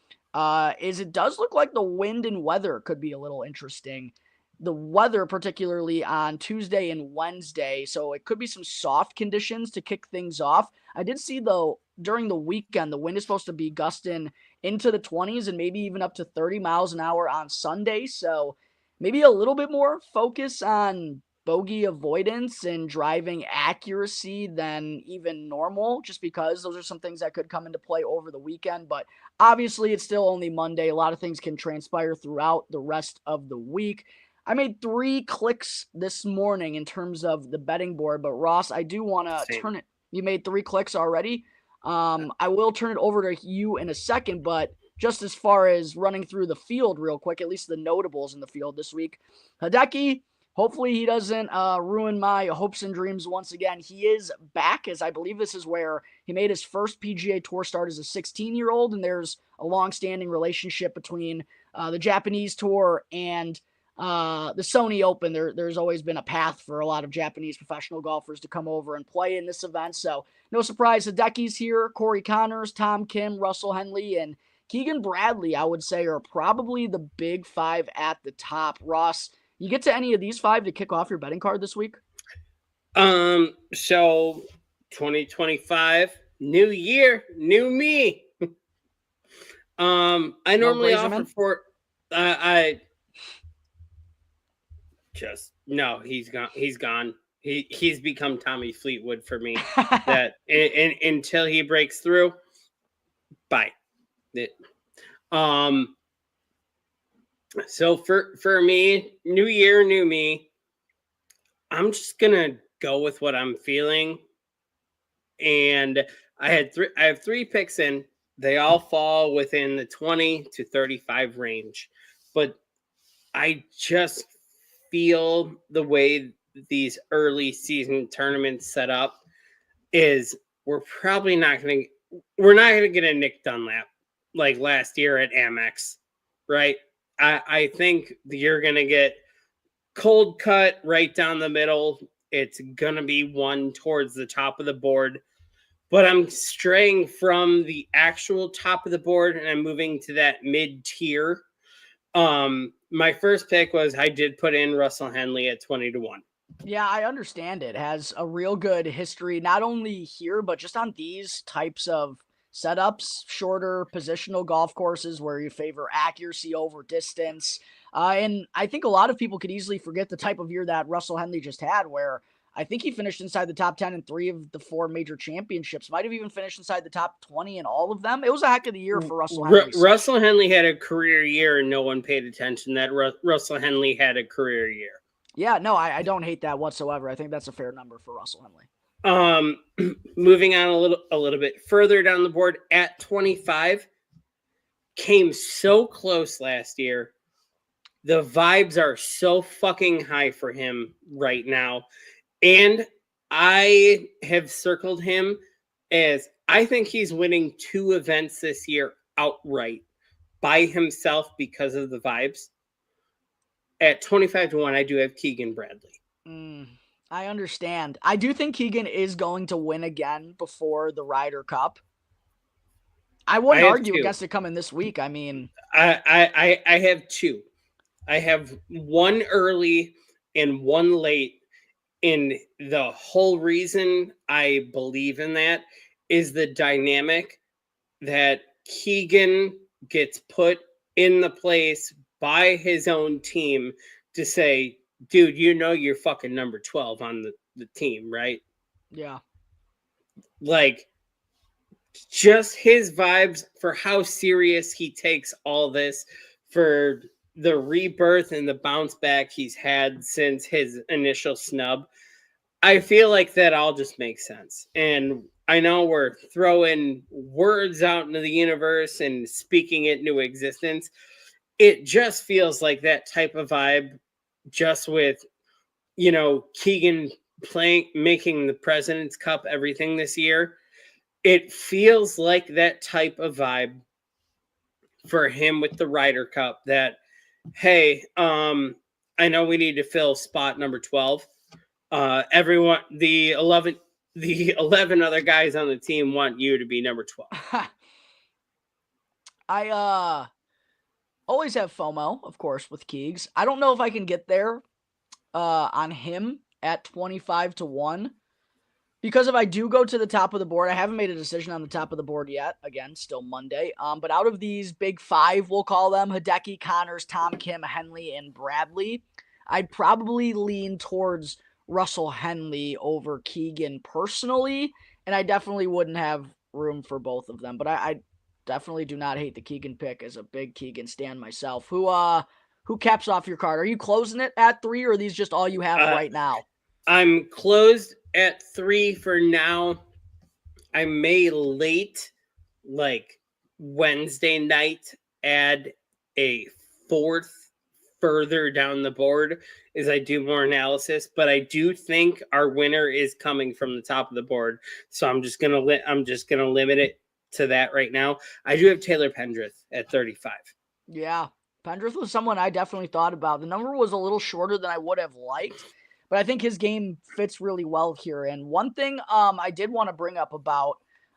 is it does look like the wind and weather could be a little interesting. The weather, particularly on Tuesday and Wednesday, so it could be some soft conditions to kick things off. I did see, though, during the weekend, the wind is supposed to be gusting into the 20s and maybe even up to 30 miles an hour on Sunday, so maybe a little bit more focus on bogey avoidance and driving accuracy than even normal, just because those are some things that could come into play over the weekend. But obviously, it's still only Monday. A lot of things can transpire throughout the rest of the week. I made 3 clicks this morning in terms of the betting board, but Ross, I do want to turn it. You made 3 clicks already. I will turn it over to you in a second, but just as far as running through the field real quick, at least the notables in the field this week, Hideki, hopefully he doesn't ruin my hopes and dreams once again. He is back, as I believe this is where he made his first PGA Tour start as a 16-year-old, and there's a long-standing relationship between the Japanese Tour and the Sony Open. There's always been a path for a lot of Japanese professional golfers to come over and play in this event, so no surprise, Hideki's here. Corey Connors, Tom Kim, Russell Henley, and Keegan Bradley, I would say, are probably the big 5 at the top. Ross, you get to any of these 5 to kick off your betting card this week? So 2025, new year, new me. I normally offer for I just no, he's gone. He's gone. He's become Tommy Fleetwood for me. That until he breaks through, bye. So for me, new year, new me. I'm just gonna go with what I'm feeling, and I have 3 picks in. They all fall within the 20 to 35 range, but I just feel the way these early season tournaments set up is we're not going to get a Nick Dunlap like last year at Amex, right? I think you're going to get cold cut right down the middle. It's going to be one towards the top of the board. but I'm straying from the actual top of the board and I'm moving to that mid tier. My first pick was I did put in Russell Henley at 20-1. Yeah, I understand it. Has a real good history, not only here, but just on these types of setups, shorter positional golf courses where you favor accuracy over distance. And I think a lot of people could easily forget the type of year that Russell Henley just had, where I think he finished inside the top 10 in 3 of the 4 major championships, might have even finished inside the top 20 in all of them. It was a heck of the year for Russell Henley. Russell Henley had a career year and no one paid attention that Russell Henley had a career year. Yeah, no, I don't hate that whatsoever. I think that's a fair number for Russell Henley. Moving on a little bit further down the board at 25, came so close last year. The vibes are so fucking high for him right now. And I have circled him as I think he's winning 2 events this year outright by himself because of the vibes. At 25-1, I do have Keegan Bradley. I understand. I do think Keegan is going to win again before the Ryder Cup. I wouldn't argue against it coming this week. I mean, I have 2. I have 1 early and 1 late. And the whole reason I believe in that is the dynamic that Keegan gets put in the place by his own team to say, dude, you know you're fucking number 12 on the team, right? Yeah. Like, just his vibes for how serious he takes all this, for the rebirth and the bounce back he's had since his initial snub. I feel like that all just makes sense. And I know we're throwing words out into the universe and speaking it into existence. It just feels like that type of vibe, just with, Keegan making the President's Cup everything this year. It feels like that type of vibe for him with the Ryder Cup that, hey, I know we need to fill spot number 12. Everyone, the 11 other guys on the team want you to be number 12. I always have FOMO, of course, with Keegs. I don't know if I can get there on him at 25-1. Because if I do go to the top of the board, I haven't made a decision on the top of the board yet. Again, still Monday. But out of these big 5, we'll call them, Hideki, Connors, Tom Kim, Henley, and Bradley, I'd probably lean towards Russell Henley over Keegan personally. And I definitely wouldn't have room for both of them. But I definitely do not hate the Keegan pick as a big Keegan stan myself. Who caps off your card? Are you closing it at 3, or are these just all you have right now? I'm closed at 3 for now. I may late, like Wednesday night, add a 4th further down the board as I do more analysis. But I do think our winner is coming from the top of the board, so I'm just gonna limit it to that right now. I do have Taylor Pendrith at 35. Yeah, Pendrith was someone I definitely thought about. The number was a little shorter than I would have liked, but I think his game fits really well here. And one thing I did want to bring up about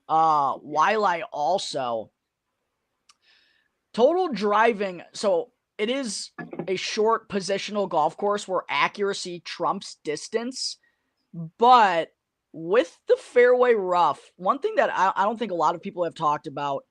Wiley also, total driving. So it is a short positional golf course where accuracy trumps distance, but with the fairway rough, one thing that I don't think a lot of people have talked about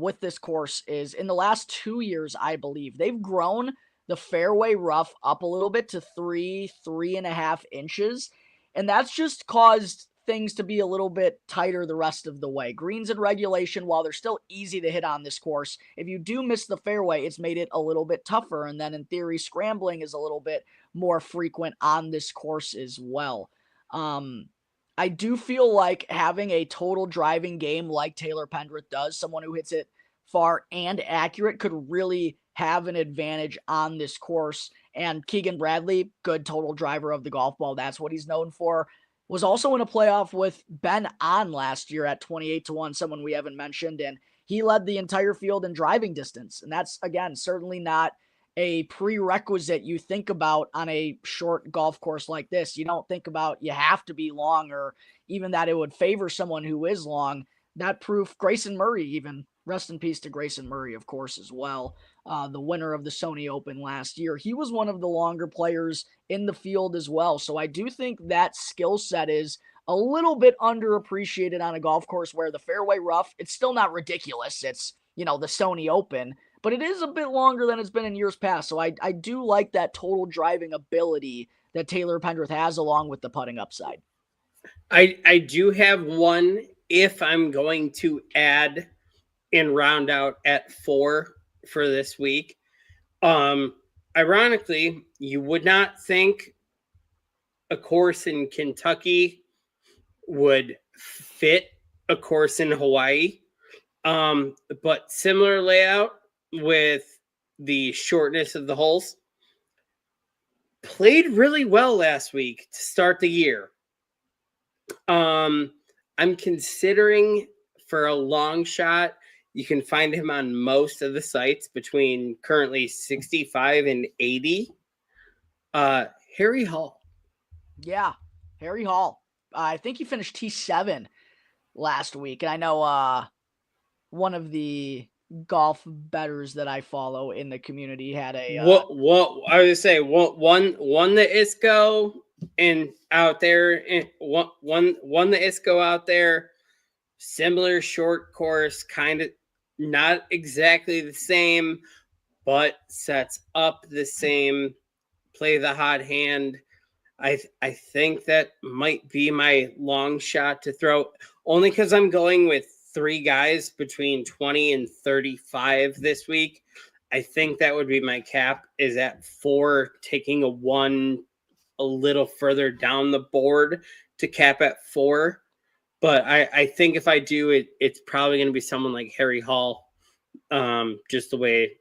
with this course is in the last 2 years, I believe, they've grown the fairway rough up a little bit to 3.5 inches. And that's just caused things to be a little bit tighter the rest of the way. Greens and regulation, while they're still easy to hit on this course, if you do miss the fairway, it's made it a little bit tougher. And then in theory, scrambling is a little bit more frequent on this course as well. I do feel like having a total driving game like Taylor Pendrith does, someone who hits it far and accurate, could really have an advantage on this course. And Keegan Bradley, good total driver of the golf ball. That's what he's known for. Was also in a playoff with Ben On last year at 28-1, someone we haven't mentioned. And he led the entire field in driving distance. And that's, again, certainly not a prerequisite you think about on a short golf course like this. You don't think about you have to be long or even that it would favor someone who is long. That proof, Grayson Murray, even rest in peace to Grayson Murray, of course, as well. The winner of the Sony Open last year. He was one of the longer players in the field as well. So I do think that skill set is a little bit underappreciated on a golf course where the fairway rough, it's still not ridiculous. It's, the Sony Open, but it is a bit longer than it's been in years past. So I do like that total driving ability that Taylor Pendrith has along with the putting upside. I do have one if I'm going to add and round out at 4 for this week. Ironically, you would not think a course in Kentucky would fit a course in Hawaii. But similar layout with the shortness of the holes. Played really well last week to start the year. I'm considering for a long shot. You can find him on most of the sites between currently 65 and 80. Harry Hall. Yeah, Harry Hall. I think he finished T7 last week. And I know one of the golf bettors that I follow in the community had a what I would say won the ISCO and out there and won the ISCO out there. Similar short course, kind of not exactly the same, but sets up the same. Play the hot hand. I think that might be my long shot to throw, only because I'm going with 3 guys between 20 and 35 this week. I think that would be my cap, is at 4, taking a 1 a little further down the board to cap at 4. But I think if I do it, it's probably going to be someone like Harry Hall, just the way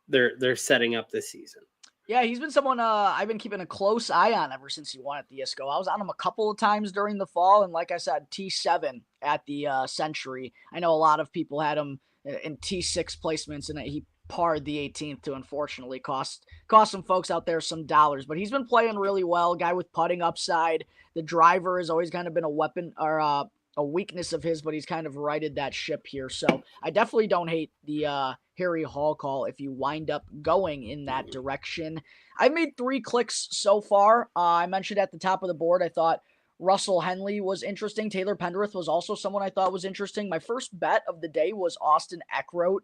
they're setting up this season. Yeah, he's been someone I've been keeping a close eye on ever since he won at the ISCO. I was on him a couple of times during the fall, and like I said, T7 at the Sentry. I know a lot of people had him in T6 placements, and he parred the 18th to unfortunately cost some folks out there some dollars. But he's been playing really well. Guy with putting upside. The driver has always kind of been a weapon or a weakness of his, but he's kind of righted that ship here. So I definitely don't hate the Harry Hall call if you wind up going in that direction. I've made 3 clicks so far. I mentioned at the top of the board, I thought Russell Henley was interesting. Taylor Pendrith was also someone I thought was interesting. My first bet of the day was Austin Eckroat,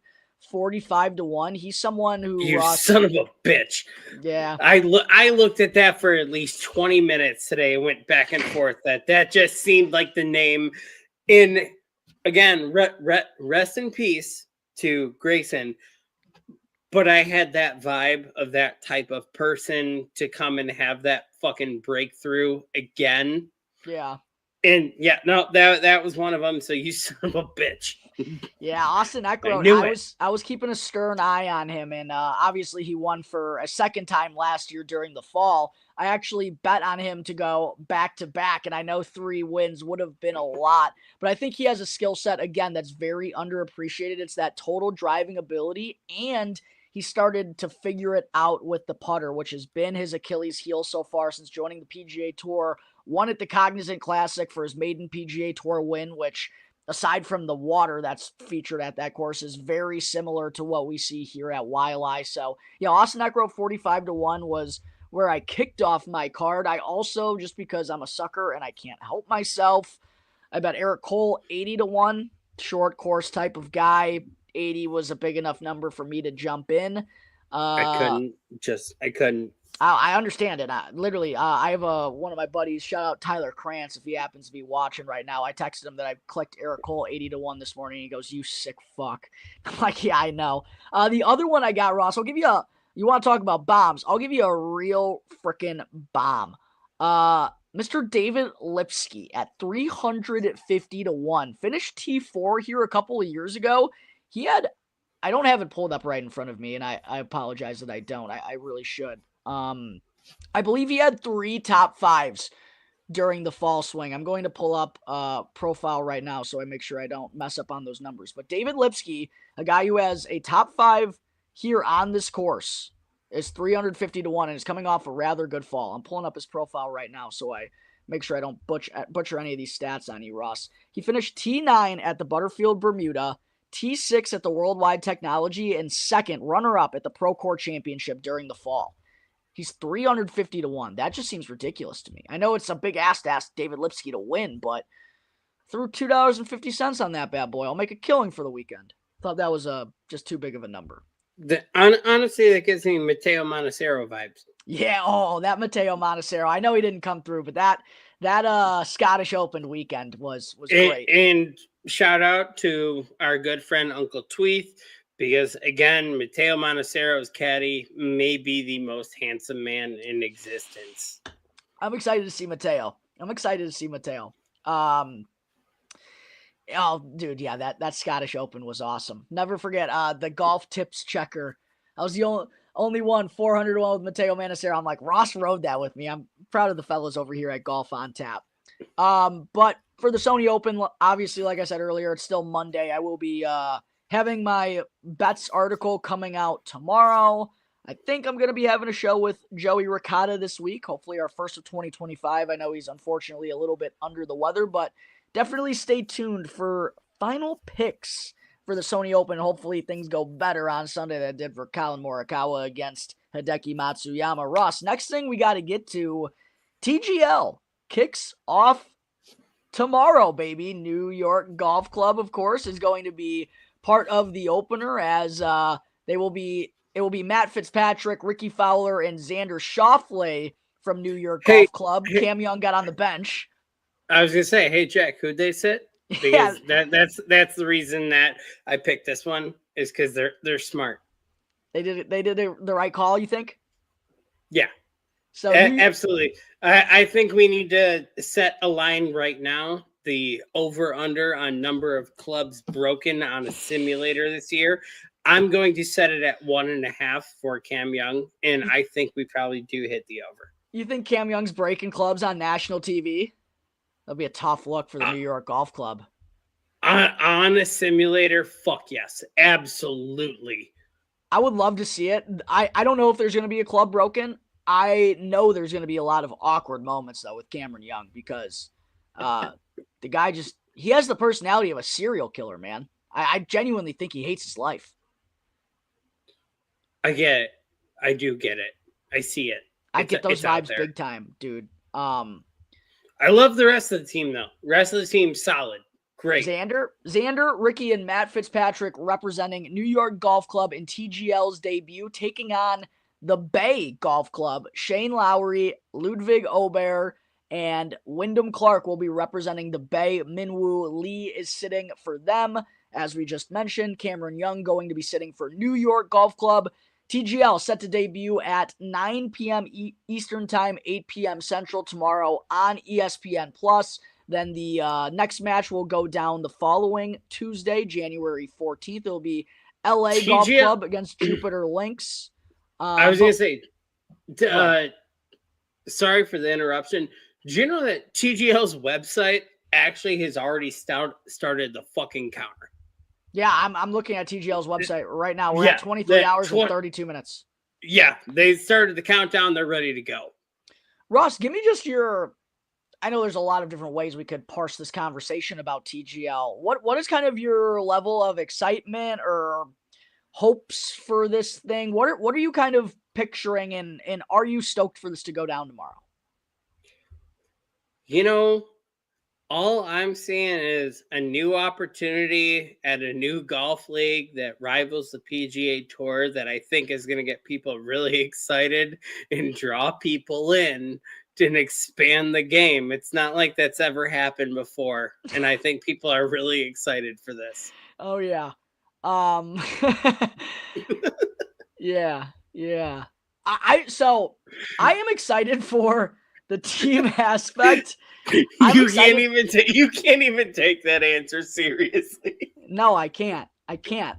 45-1. He's someone who... You son of a bitch. Yeah. I looked at that for at least 20 minutes today and went back and forth. That just seemed like the name. Again, rest in peace to Grayson. But I had that vibe of that type of person to come and have that fucking breakthrough again. Yeah. And yeah, no, that was one of them. So you son of a bitch. Yeah, Austin Eckroat, I was keeping a stern eye on him, and obviously he won for a second time last year during the fall. I actually bet on him to go back-to-back, and I know 3 wins would have been a lot, but I think he has a skill set, again, that's very underappreciated. It's that total driving ability, and he started to figure it out with the putter, which has been his Achilles heel so far since joining the PGA Tour. Won at the Cognizant Classic for his maiden PGA Tour win, which, aside from the water that's featured at that course, is very similar to what we see here at YLI. So, yeah, Austin Eckroat 45-1 was where I kicked off my card. I also, just because I'm a sucker and I can't help myself, I bet Eric Cole 80-1, short course type of guy. 80 was a big enough number for me to jump in. I couldn't. I understand it. I have one of my buddies, shout out Tyler Krantz, if he happens to be watching right now. I texted him that I clicked Eric Cole 80-1 this morning. He goes, "You sick fuck." I'm like, yeah, I know. The other one I got, Ross, I'll give you you want to talk about bombs? I'll give you a real freaking bomb. Mr. David Lipsky at 350-1. Finished T4 here a couple of years ago. He had, I don't have it pulled up right in front of me, and I apologize that I don't. I really should. I believe he had 3 top 5s during the fall swing. I'm going to pull up a profile right now so I make sure I don't mess up on those numbers. But David Lipsky, a guy who has a top 5 here on this course, is 350-1 and is coming off a rather good fall. I'm pulling up his profile right now so I make sure I don't butcher any of these stats on you, Ross. He finished T9 at the Butterfield Bermuda, T6 at the Worldwide Technology, and second runner-up at the Procore Championship during the fall. He's 350 to 1. That just seems ridiculous to me. I know it's a big ask to ask David Lipsky to win, but threw $2.50 on that bad boy. I'll make a killing for the weekend. Thought that was just too big of a number. Honestly, that gives me Matteo Monacero vibes. Yeah, that Matteo Monacero. I know he didn't come through, but that Scottish Open weekend was great. And shout out to our good friend Uncle Tweeth, because again, Matteo Monacero's caddy may be the most handsome man in existence. I'm excited to see Matteo. Oh, dude, yeah, that Scottish Open was awesome. Never forget the golf tips checker. I was the only one 400 to 1 with Matteo Monacero. I'm like, Ross rode that with me. I'm proud of the fellas over here at Golf on Tap. But for the Sony Open, obviously, like I said earlier, it's still Monday. I will be having my bets article coming out tomorrow. I think I'm going to be having a show with Joey Ricotta this week. Hopefully our first of 2025. I know he's unfortunately a little bit under the weather, but definitely stay tuned for final picks for the Sony Open. Hopefully things go better on Sunday than it did for Collin Morikawa against Hideki Matsuyama. Ross, next thing we got to get to, TGL kicks off tomorrow, baby. New York Golf Club, of course, is going to be part of the opener, as it will be Matt Fitzpatrick, Ricky Fowler, and Xander Schauffele from New York Golf Club. Cam Young got on the bench. I was gonna say, hey Jack, who'd they sit? Because that's the reason that I picked this one, is because they're smart. They did the right call, you think? Yeah. So absolutely. I think we need to set a line right now. The over/under on number of clubs broken on a simulator this year. I'm going to set it at 1.5 for Cam Young, and I think we probably do hit the over. You think Cam Young's breaking clubs on national TV? That'll be a tough look for the New York Golf Club. On a simulator, fuck yes. Absolutely. I would love to see it. I don't know if there's going to be a club broken. I know there's going to be a lot of awkward moments, though, with Cameron Young, because the guy he has the personality of a serial killer, man. I genuinely think he hates his life. I get it. I do get it. I see it. I get those vibes big time, dude. I love the rest of the team, though. Rest of the team, solid. Great. Xander, Ricky, and Matt Fitzpatrick representing New York Golf Club in TGL's debut, taking on the Bay Golf Club. Shane Lowry, Ludwig Ober, and Wyndham Clark will be representing the Bay. Minwoo Lee is sitting for them. As we just mentioned, Cameron Young going to be sitting for New York Golf Club. TGL set to debut at 9 p.m. Eastern Time, 8 p.m. Central tomorrow on ESPN+. Then the next match will go down the following Tuesday, January 14th. It will be LA Golf Club against Jupiter Links. I was going to say, sorry for the interruption. Do you know that TGL's website actually has already started the fucking counter? Yeah, I'm looking at TGL's website right now. We're at 23 hours and 32 minutes. Yeah, they started the countdown. They're ready to go. Ross, give me just I know there's a lot of different ways we could parse this conversation about TGL. What is kind of your level of excitement or hopes for this thing? What are you kind of picturing, and are you stoked for this to go down tomorrow? You know, all I'm seeing is a new opportunity at a new golf league that rivals the PGA Tour that I think is going to get people really excited and draw people in and expand the game. It's not like that's ever happened before, and I think people are really excited for this. Oh yeah. Yeah. So I am excited for the team aspect. You can't even take that answer seriously. No, I can't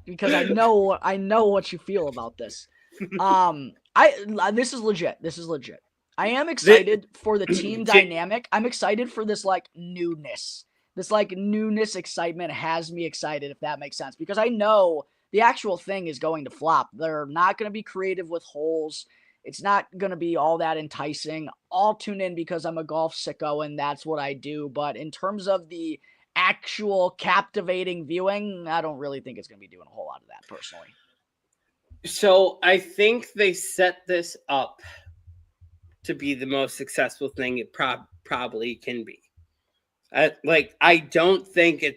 because I know what you feel about this. This is legit. I am excited for the team dynamic. I'm excited for this newness. This newness excitement has me excited, if that makes sense, because I know the actual thing is going to flop. They're not going to be creative with holes. It's not going to be all that enticing. I'll tune in because I'm a golf sicko and that's what I do. But in terms of the actual captivating viewing, I don't really think it's going to be doing a whole lot of that personally. So I think they set this up to be the most successful thing it probably can be. I don't think it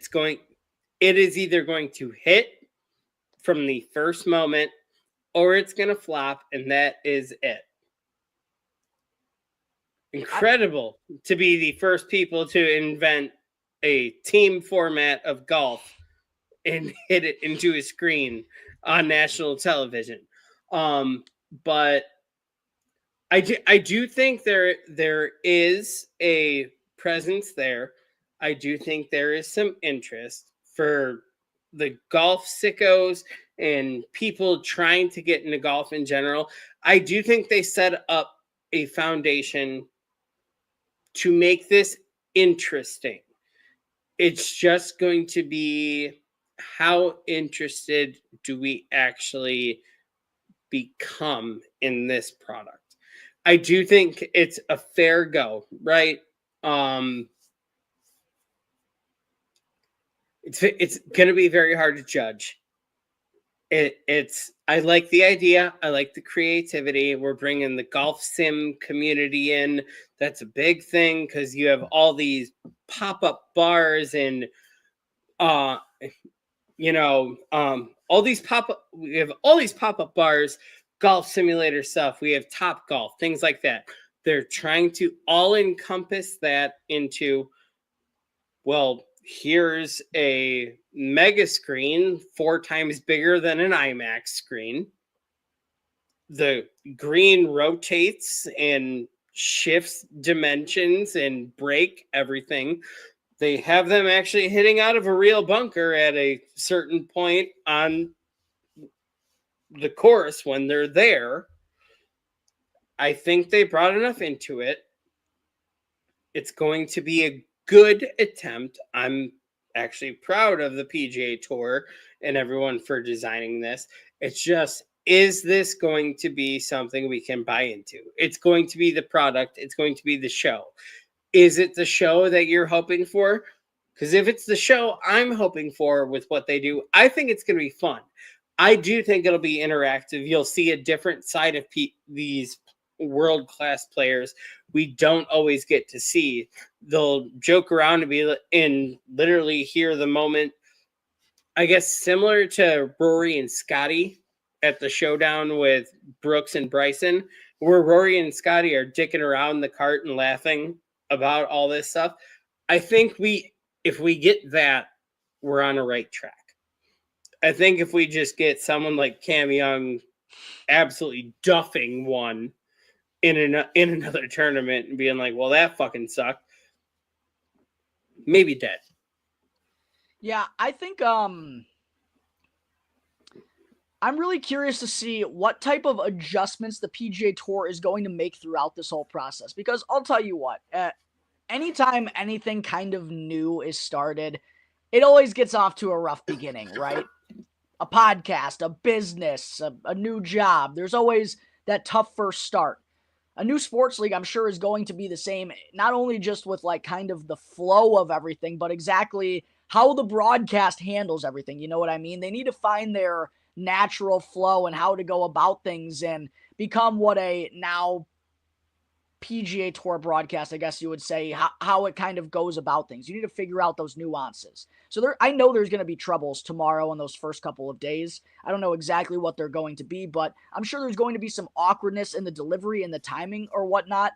is either going to hit from the first moment or it's going to flop, and that is it. Incredible to be the first people to invent a team format of golf and hit it into a screen on national television. But I do think there is a presence there. I do think there is some interest for the golf sickos and people trying to get into golf in general. I do think they set up a foundation to make this interesting. It's just going to be, how interested do we actually become in this product? I do think it's a fair go, right? It's going to be very hard to judge. I like the idea. I like the creativity. We're bringing the golf sim community in. That's a big thing because you have all these pop-up bars and all these pop-up. We have all these pop-up bars, golf simulator stuff. We have Top Golf, things like that. They're trying to all encompass that into, well, here's a mega screen 4 times bigger than an IMAX screen. The green rotates and shifts dimensions and break everything. They have them actually hitting out of a real bunker at a certain point on the course when they're there. I think they brought enough into it. It's going to be a good attempt. I'm actually proud of the PGA Tour and everyone for designing this. It's just, is this going to be something we can buy into? It's going to be the product. It's going to be the show. Is it the show that you're hoping for? Because if it's the show I'm hoping for with what they do, I think it's going to be fun. I do think it'll be interactive. You'll see a different side of these world-class players we don't always get to see. They'll joke around and literally hear the moment, I guess, similar to Rory and Scotty at the showdown with Brooks and Bryson, where Rory and Scotty are dicking around the cart and laughing about all this stuff. I think if we get that, we're on the right track. I think if we just get someone like Cam Young absolutely duffing one in another tournament and being like, well, that fucking sucked, maybe dead. Yeah, I think I'm really curious to see what type of adjustments the PGA Tour is going to make throughout this whole process. Because I'll tell you what, anytime anything kind of new is started, it always gets off to a rough beginning, right? A podcast, a business, a new job. There's always that tough first start. A new sports league, I'm sure, is going to be the same, not only just with like kind of the flow of everything, but exactly how the broadcast handles everything. You know what I mean? They need to find their natural flow and how to go about things and become what a now PGA Tour broadcast, I guess you would say, how it kind of goes about things. You need to figure out those nuances. So I know there's going to be troubles tomorrow in those first couple of days. I don't know exactly what they're going to be, but I'm sure there's going to be some awkwardness in the delivery and the timing or whatnot.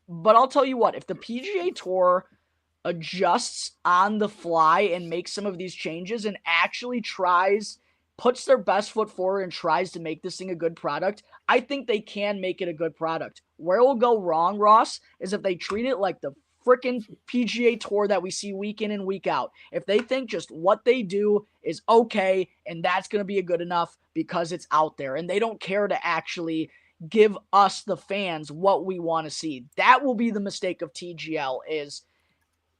But I'll tell you what, if the PGA Tour adjusts on the fly and makes some of these changes and actually puts their best foot forward and tries to make this thing a good product, I think they can make it a good product. Where it will go wrong, Ross, is if they treat it like the freaking PGA Tour that we see week in and week out. If they think just what they do is okay and that's going to be good enough because it's out there and they don't care to actually give us, the fans, what we want to see. That will be the mistake of TGL, is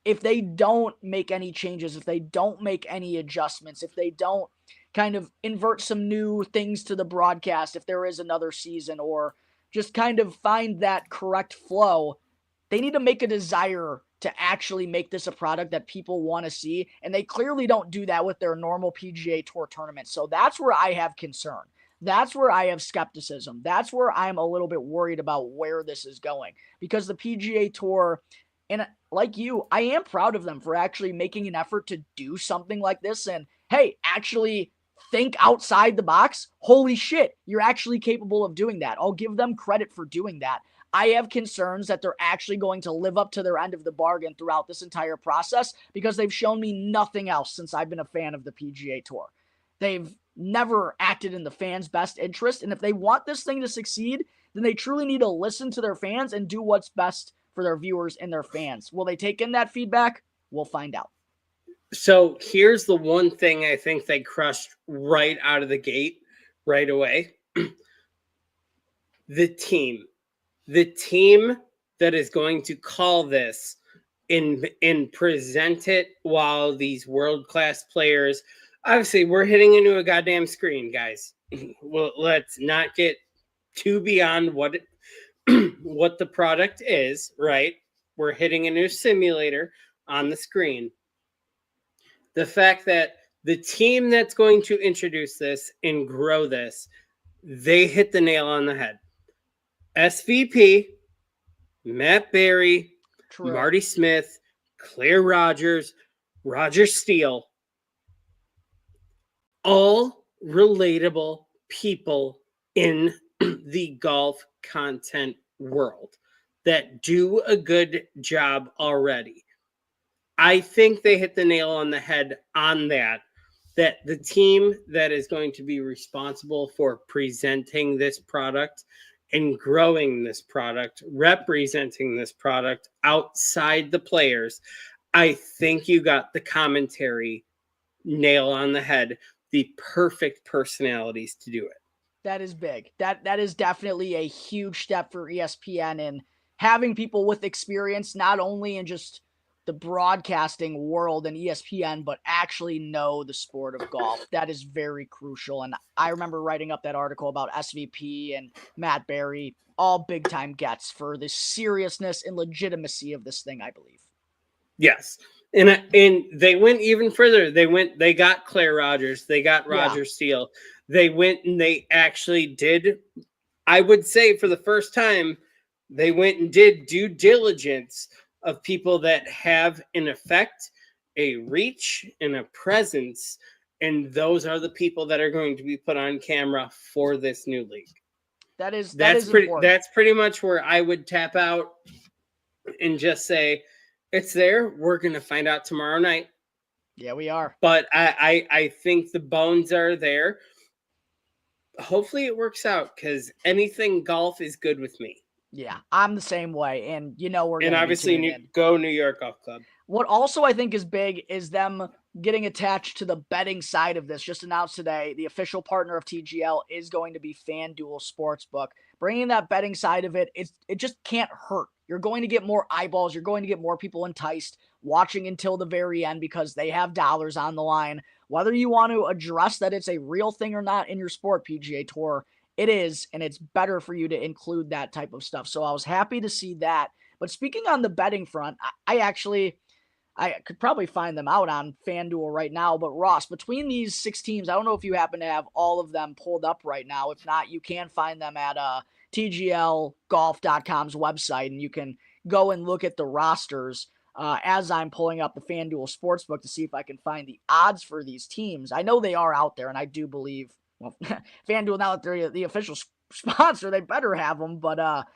if they don't make any changes, if they don't make any adjustments, if they don't kind of invert some new things to the broadcast, if there is another season, or just kind of find that correct flow. They need to make a desire to actually make this a product that people want to see, and they clearly don't do that with their normal PGA Tour tournament. So that's where I have concern. That's where I have skepticism. That's where I'm a little bit worried about where this is going, because the PGA Tour, and like you, I am proud of them for actually making an effort to do something like this and, hey, actually think outside the box. Holy shit, you're actually capable of doing that. I'll give them credit for doing that. I have concerns that they're actually going to live up to their end of the bargain throughout this entire process, because they've shown me nothing else since I've been a fan of the PGA Tour. They've never acted in the fans' best interest, and if they want this thing to succeed, then they truly need to listen to their fans and do what's best for their viewers and their fans. Will they take in that feedback? We'll find out. So here's the one thing I think they crushed right out of the gate, right away. The team that is going to call this and present it while these world-class players, obviously we're hitting into a goddamn screen, guys. Well, let's not get too beyond what the product is, right? We're hitting a new simulator on the screen. The fact that the team that's going to introduce this and grow this, they hit the nail on the head. SVP, Matt Berry, True. Marty Smith, Claire Rogers, Roger Steele, all relatable people in the golf content world that do a good job already. I think they hit the nail on the head on that the team that is going to be responsible for presenting this product and growing this product, representing this product outside the players, I think you got the commentary nail on the head, the perfect personalities to do it. That is big. That is definitely a huge step for ESPN, and having people with experience, not only in just the broadcasting world and ESPN, but actually know the sport of golf. That is very crucial. And I remember writing up that article about SVP and Matt Berry, all big time gets for the seriousness and legitimacy of this thing, I believe. Yes. And they went even further. They got Claire Rogers. They got Roger Steele. They went and they actually did, I would say for the first time, they went and did due diligence of people that have an effect, a reach, and a presence. And those are the people that are going to be put on camera for this new league. That's pretty much where I would tap out and just say, it's there. We're going to find out tomorrow night. Yeah, we are. But I think the bones are there. Hopefully it works out, because anything golf is good with me. Yeah, I'm the same way. And, you know, we're going to obviously go New York Golf Club. What also I think is big is them getting attached to the betting side of this. Just announced today, the official partner of TGL is going to be FanDuel Sportsbook. Bringing that betting side of it, it just can't hurt. You're going to get more eyeballs. You're going to get more people enticed watching until the very end, because they have dollars on the line. Whether you want to address that it's a real thing or not in your sport, PGA Tour, it is, and it's better for you to include that type of stuff. So I was happy to see that. But speaking on the betting front, I could probably find them out on FanDuel right now. But Ross, between these 6 teams, I don't know if you happen to have all of them pulled up right now. If not, you can find them at TGLGolf.com's website, and you can go and look at the rosters as I'm pulling up the FanDuel Sportsbook to see if I can find the odds for these teams. I know they are out there, and I do believe, well, FanDuel, now that they're the official sponsor, they better have them. But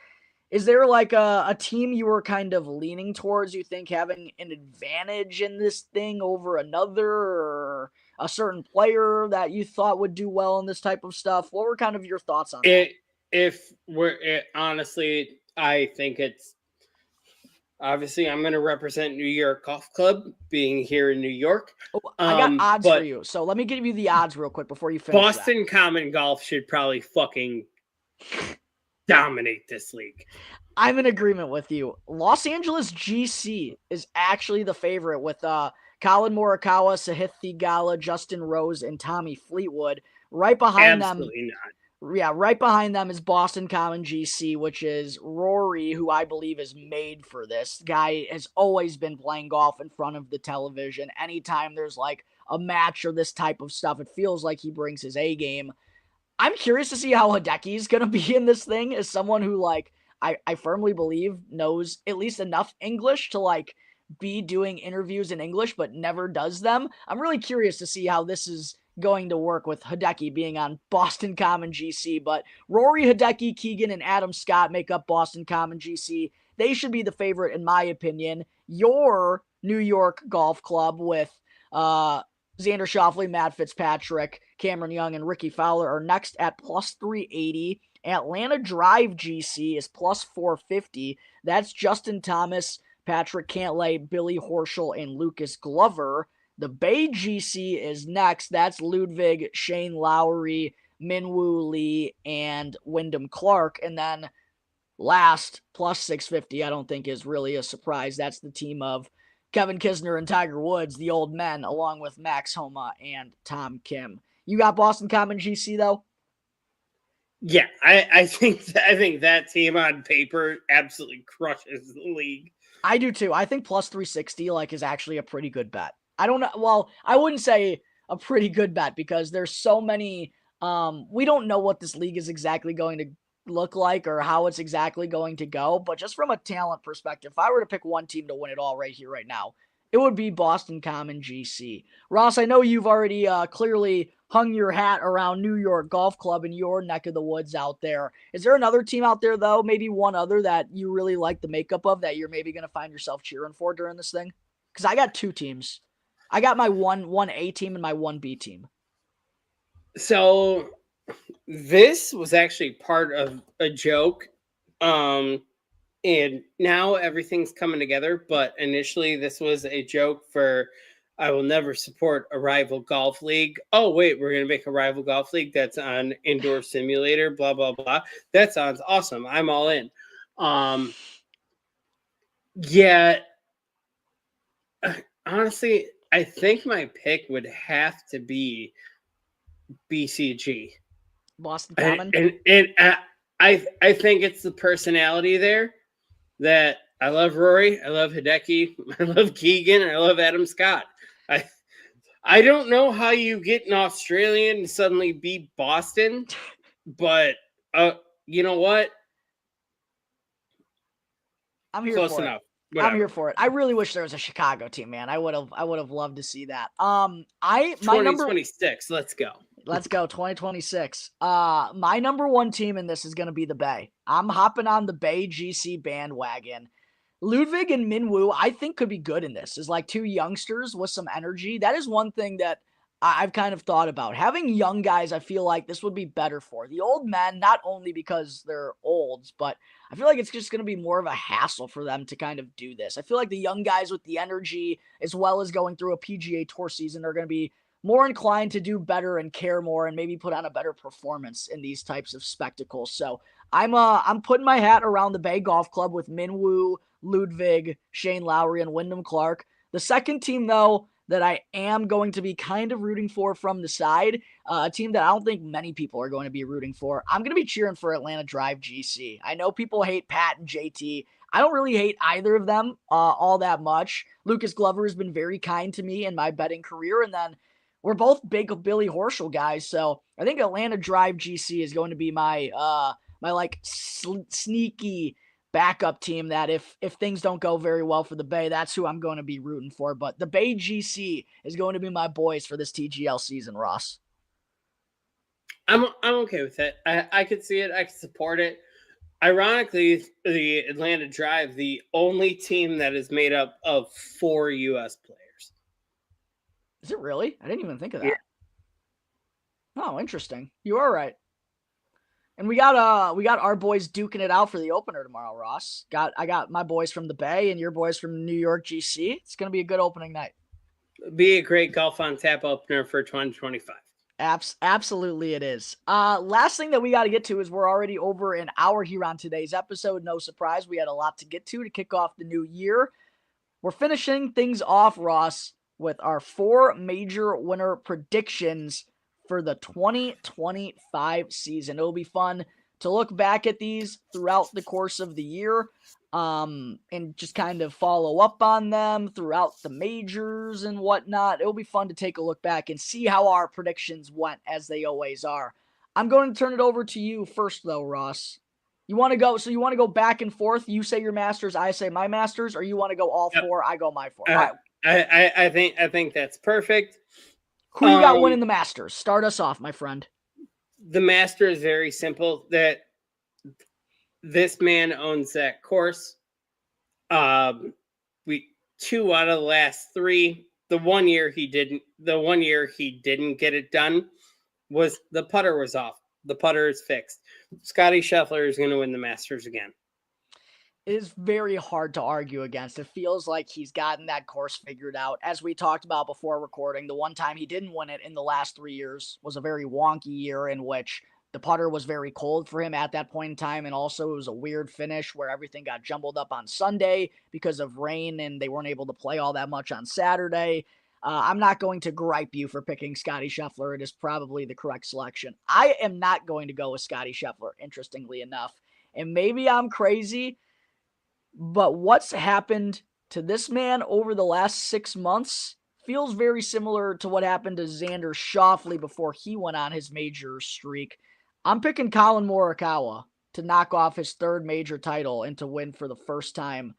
is there like a team you were kind of leaning towards, you think, having an advantage in this thing over another, or a certain player that you thought would do well in this type of stuff? What were kind of your thoughts on that? Honestly, I think it's, obviously I'm going to represent New York Golf Club, being here in New York. Oh, I got odds for you. So let me give you the odds real quick before you finish. Boston Common Golf should probably fucking dominate this league. I'm in agreement with you. Los Angeles GC is actually the favorite, with Collin Morikawa, Sahith Theegala, Justin Rose, and Tommy Fleetwood. Right behind Absolutely not. Yeah, right behind them is Boston Common GC, which is Rory, who I believe is made for this. Guy has always been playing golf in front of the television. Anytime there's like a match or this type of stuff, it feels like he brings his A game. I'm curious to see how Hideki is going to be in this thing as someone who, like, I firmly believe knows at least enough English to, like, be doing interviews in English, but never does them. I'm really curious to see how this is going to work with Hideki being on Boston Common GC. But Rory, Hideki, Keegan, and Adam Scott make up Boston Common GC. They should be the favorite, in my opinion. Your New York Golf Club with Xander Schauffele, Matt Fitzpatrick, Cameron Young, and Ricky Fowler are next at plus 380. Atlanta Drive GC is plus 450. That's Justin Thomas, Patrick Cantlay, Billy Horschel, and Lucas Glover. The Bay GC is next. That's Ludwig, Shane Lowry, Minwoo Lee, and Wyndham Clark. And then last, plus 650, I don't think is really a surprise. That's the team of Kevin Kisner and Tiger Woods, the old men, along with Max Homa and Tom Kim. You got Boston Common GC, though? Yeah, I think that team on paper absolutely crushes the league. I do too. I think plus 360 like is actually a pretty good bet. I don't know. Well, I wouldn't say a pretty good bet because there's so many. We don't know what this league is exactly going to look like or how it's exactly going to go. But just from a talent perspective, if I were to pick one team to win it all right here, right now, it would be Boston Common GC. Ross, I know you've already clearly hung your hat around New York Golf Club in your neck of the woods out there. Is there another team out there, though, maybe one other that you really like the makeup of that you're maybe going to find yourself cheering for during this thing? Because I got two teams. I got my one A team and my 1B team. So this was actually part of a joke. And now everything's coming together. But initially, this was a joke for I will never support a rival golf league. Oh, wait, we're going to make a rival golf league that's on indoor simulator, blah, blah, blah. That sounds awesome. I'm all in. Yeah, honestly, I think my pick would have to be BCG. Boston Common? I think it's the personality there that I love Rory, I love Hideki, I love Keegan, I love Adam Scott. I don't know how you get an Australian and suddenly beat Boston, but you know what? I'm here Close for enough. it. Whatever. I'm here for it. I really wish there was a Chicago team, man. I would have loved to see that. My 2026. Let's go. Let's go 2026. My number one team in this is going to be the Bay. I'm hopping on the Bay GC bandwagon. Ludwig and Minwoo, I think could be good in this. Is like two youngsters with some energy. That is one thing that I've kind of thought about. Having young guys, I feel like this would be better for. The old men, not only because they're olds, but I feel like it's just going to be more of a hassle for them to kind of do this. I feel like the young guys with the energy, as well as going through a PGA Tour season, are going to be more inclined to do better and care more and maybe put on a better performance in these types of spectacles. So I'm putting my hat around the Bay Golf Club with Minwoo, Ludwig, Shane Lowry, and Wyndham Clark. The second team, though, that I am going to be kind of rooting for from the side, a team that I don't think many people are going to be rooting for. I'm going to be cheering for Atlanta Drive GC. I know people hate Pat and JT. I don't really hate either of them all that much. Lucas Glover has been very kind to me in my betting career, and then we're both big Billy Horschel guys, so I think Atlanta Drive GC is going to be my like sneaky backup team that if things don't go very well for the Bay, that's who I'm going to be rooting for. But the Bay GC is going to be my boys for this TGL season, Ross. I'm okay with it. I could see it. I could support it. Ironically, the Atlanta Drive, the only team that is made up of 4 U.S. players. Is it really? I didn't even think of that. Yeah. Oh, interesting. You are right. And we got our boys duking it out for the opener tomorrow, Ross. I got my boys from the Bay and your boys from New York GC. It's gonna be a good opening night. Be a great Golf on Tap opener for 2025. Absolutely it is. Last thing that we got to get to is we're already over an hour here on today's episode. No surprise, we had a lot to get to kick off the new year. We're finishing things off, Ross, with our 4 major winner predictions for the 2025 season. It'll be fun to look back at these throughout the course of the year, and just kind of follow up on them throughout the majors and whatnot. It'll be fun to take a look back and see how our predictions went, as they always are. I'm going to turn it over to you first, though, Ross. You want to go? So you want to go back and forth? You say your Masters, I say my Masters, or you want to go all four? I go my four. All right. I think that's perfect. Who you got winning the Masters? Start us off, my friend. The Master is very simple. That this man owns that course. We 2 out of the last 3. The one year he didn't get it done was the putter was off. The putter is fixed. Scotty Scheffler is going to win the Masters again. It is very hard to argue against. It feels like he's gotten that course figured out. As we talked about before recording, the one time he didn't win it in the last 3 years was a very wonky year in which the putter was very cold for him at that point in time, and also it was a weird finish where everything got jumbled up on Sunday because of rain, and they weren't able to play all that much on Saturday. I'm not going to gripe you for picking Scotty Scheffler. It is probably the correct selection. I am not going to go with Scotty Scheffler, interestingly enough. And maybe I'm crazy, but what's happened to this man over the last 6 months feels very similar to what happened to Xander Schauffele before he went on his major streak. I'm picking Collin Morikawa to knock off his 3rd major title and to win for the first time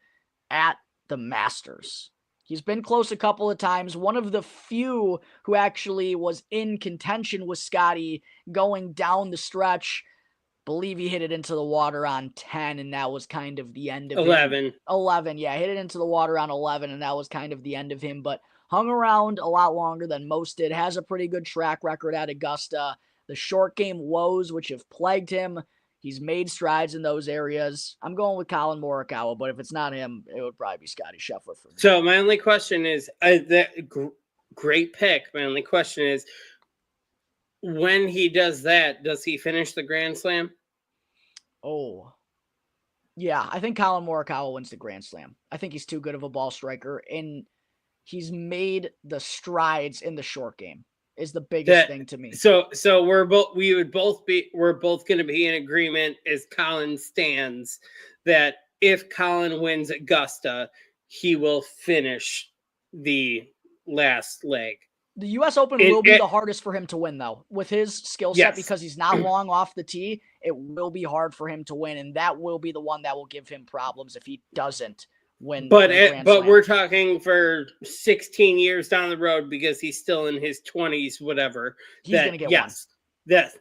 at the Masters. He's been close a couple of times. One of the few who actually was in contention with Scotty going down the stretch. Believe he hit it into the water on 10, and that was kind of the end of 11. him. 11, yeah. Hit it into the water on 11, and that was kind of the end of him. But hung around a lot longer than most did. Has a pretty good track record at Augusta. The short game woes, which have plagued him, he's made strides in those areas. I'm going with Collin Morikawa, but if it's not him, it would probably be Scotty Scheffler for me. So my only question is, great pick. My only question is, when he does that, does he finish the Grand Slam? Oh, yeah. I think Collin Morikawa wins the Grand Slam. I think he's too good of a ball striker, and he's made the strides in the short game. Is the biggest thing to me. So we're both going to be in agreement as Collin stands that if Collin wins Augusta, he will finish the last leg. The U.S. Open will be the hardest for him to win, though. With his skill set, because he's not long off the tee, it will be hard for him to win, and that will be the one that will give him problems if he doesn't win. But we're talking for 16 years down the road because he's still in his 20s, whatever. He's going to get one.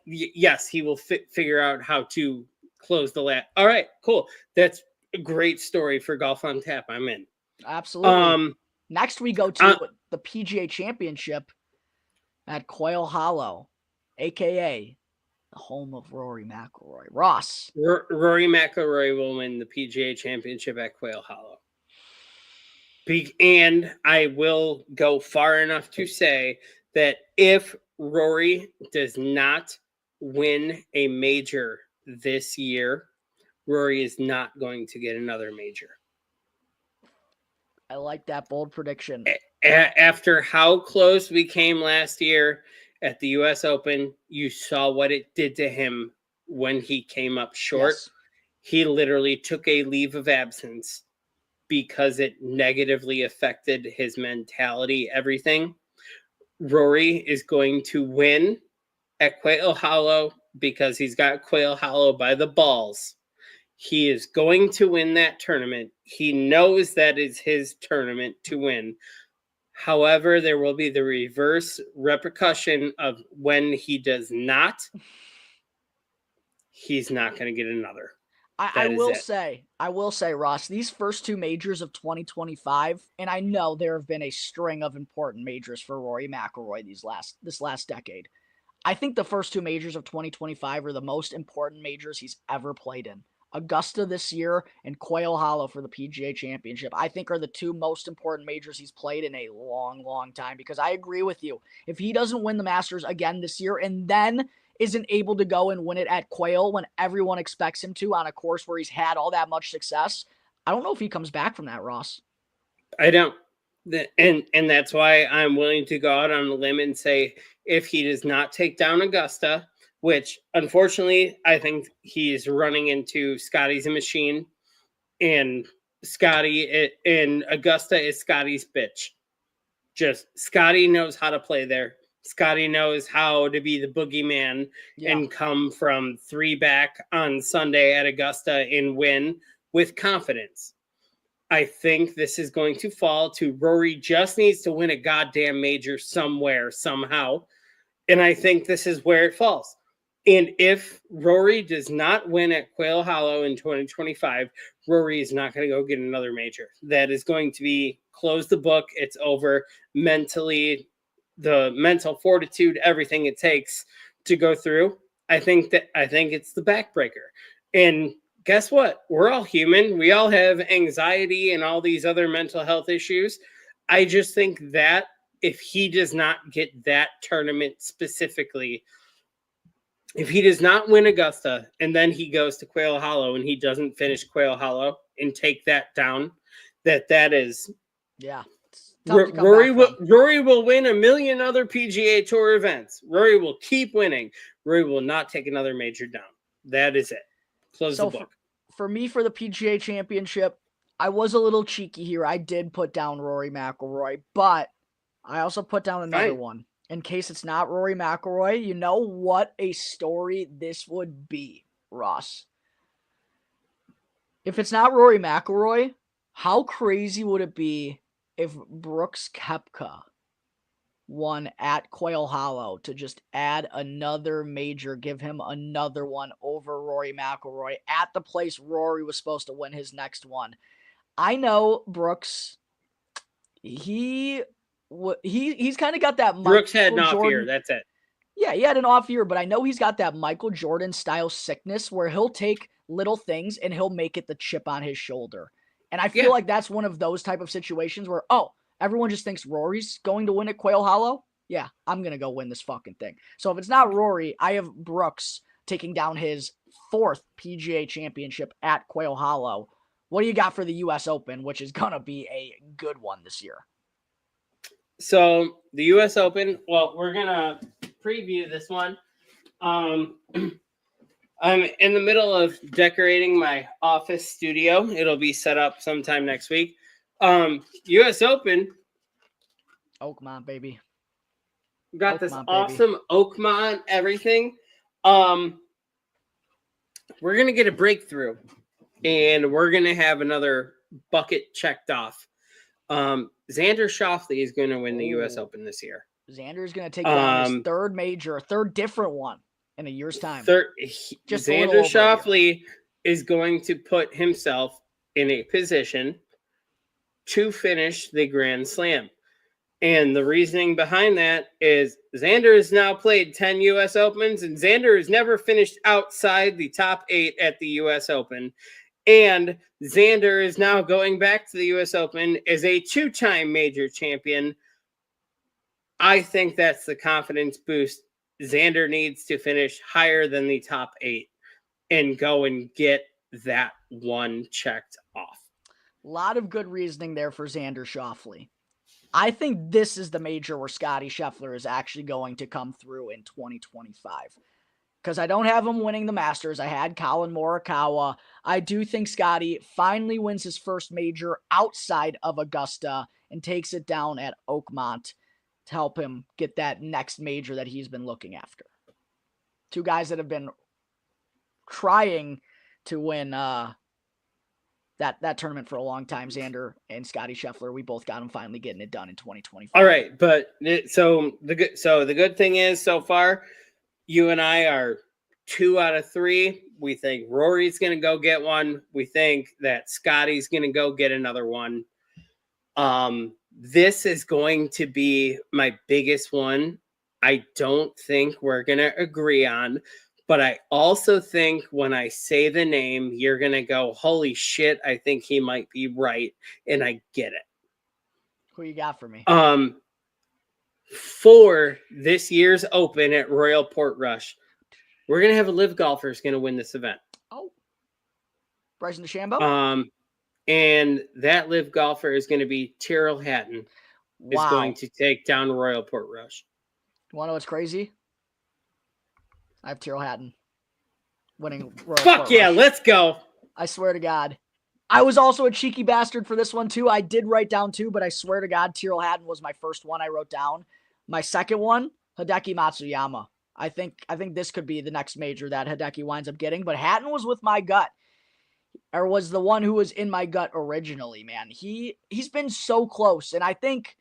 Yes, he will figure out how to close the last. All right, cool. That's a great story for Golf on Tap. I'm in. Absolutely. Next, we go to the PGA Championship at Quail Hollow, a.k.a. the home of Rory McIlroy. Ross. Rory McIlroy will win the PGA Championship at Quail Hollow. And I will go far enough to say that if Rory does not win a major this year, Rory is not going to get another major. I like that bold prediction. After how close we came last year at the U.S. Open, you saw what it did to him when he came up short. Yes. He literally took a leave of absence because it negatively affected his mentality, everything. Rory is going to win at Quail Hollow because he's got Quail Hollow by the balls. He is going to win that tournament. He knows that is his tournament to win. However, there will be the reverse repercussion of when he does not, he's not going to get another. I will say, Ross, these first 2 majors of 2025, and I know there have been a string of important majors for Rory McIlroy this last decade. I think the first 2 majors of 2025 are the most important majors he's ever played in. Augusta this year and Quail Hollow for the PGA Championship, I think, are the 2 most important majors he's played in a long, long time, because I agree with you. If he doesn't win the Masters again this year and then isn't able to go and win it at Quail when everyone expects him to on a course where he's had all that much success, I don't know if he comes back from that, Ross. I don't. And that's why I'm willing to go out on a limb and say if he does not take down Augusta, which unfortunately I think he's running into Scotty's a machine, and Augusta is Scotty's bitch. Just Scotty knows how to play there. Scotty knows how to be the boogeyman and come from 3 back on Sunday at Augusta and win with confidence. I think this is going to fall to Rory just needs to win a goddamn major somewhere, somehow. And I think this is where it falls. And if Rory does not win at Quail Hollow in 2025, Rory is not going to go get another major. That is going to be close the book. It's over mentally, the mental fortitude, everything it takes to go through. I think it's the backbreaker. And guess what? We're all human. We all have anxiety and all these other mental health issues. I just think that if he does not get that tournament specifically, if he does not win Augusta and then he goes to Quail Hollow and he doesn't finish Quail Hollow and take that down, that is Rory will win a million other PGA Tour events. Rory will keep winning. Rory will not take another major down. That is it. Close the book. For me, for the PGA Championship, I was a little cheeky here. I did put down Rory McIlroy, but I also put down another one. In case it's not Rory McIlroy, you know what a story this would be, Ross. If it's not Rory McIlroy, how crazy would it be if Brooks Koepka won at Quail Hollow to just add another major, give him another one over Rory McIlroy at the place Rory was supposed to win his next one? I know Brooks, he's kind of got that Brooks had an off year. That's it. Yeah, he had an off year, but I know he's got that Michael Jordan style sickness where he'll take little things and he'll make it the chip on his shoulder. And I feel like that's one of those type of situations where, everyone just thinks Rory's going to win at Quail Hollow. Yeah, I'm going to go win this fucking thing. So if it's not Rory, I have Brooks taking down his 4th PGA championship at Quail Hollow. What do you got for the U.S. Open, which is going to be a good one this year? So the U.S. Open, well, we're going to preview this one. I'm in the middle of decorating my office studio. It'll be set up sometime next week. U.S. Open. Oakmont, baby. Got this awesome Oakmont everything. We're going to get a breakthrough, and we're going to have another bucket checked off. Xander Schauffele is going to win the U.S. Open this year. Xander is going to take down his 3rd major, 3rd different one in a year's time. Xander Schauffele is going to put himself in a position to finish the Grand Slam. And the reasoning behind that is Xander has now played 10 U.S. Opens, and Xander has never finished outside the top 8 at the U.S. Open. And Xander is now going back to the U.S. Open as a 2-time major champion. I think that's the confidence boost Xander needs to finish higher than the top 8 and go and get that one checked off. A lot of good reasoning there for Xander Schauffele. I think this is the major where Scotty Scheffler is actually going to come through in 2025. Because I don't have him winning the Masters. I had Collin Morikawa. I do think Scotty finally wins his first major outside of Augusta and takes it down at Oakmont to help him get that next major that he's been looking after. 2 guys that have been trying to win that tournament for a long time, Xander and Scotty Scheffler. We both got them finally getting it done in 2025. All right, but so the good thing is so far, you and I are 2 out of 3. We think Rory's going to go get one. We think that Scotty's going to go get another one. This is going to be my biggest one. I don't think we're going to agree on. But I also think when I say the name, you're going to go, holy shit, I think he might be right. And I get it. Who you got for me? For this year's Open at Royal Portrush, we're going to have a live golfer who's going to win this event. Oh. Bryson DeChambeau? And that live golfer is going to be Tyrrell Hatton. Wow. Is going to take down Royal Portrush. You want to know what's crazy? I have Tyrrell Hatton winning Royal Fuck Port yeah, Rush. let's go. I swear to God. I was also a cheeky bastard for this one, too. I did write down 2, but I swear to God, Tyrrell Hatton was my first one I wrote down. My second one, Hideki Matsuyama. I think this could be the next major that Hideki winds up getting, but Hatton was with my gut. Or was the one who was in my gut originally, man. He's been so close, and I think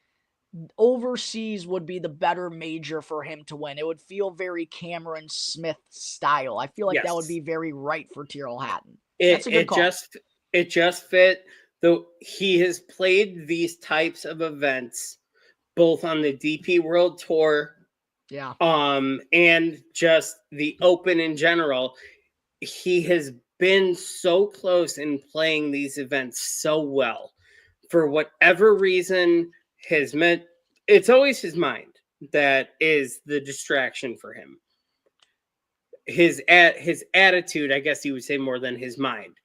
overseas would be the better major for him to win. It would feel very Cameron Smith style. I feel like that would be very right for Tyrrell Hatton. That's a good call. It just fit. Though he has played these types of events both on the DP World Tour, yeah, and just the Open in general. He has been so close in playing these events so well. For whatever reason, has meant it's always his mind that is the distraction for him. His attitude, I guess you would say, more than his mind.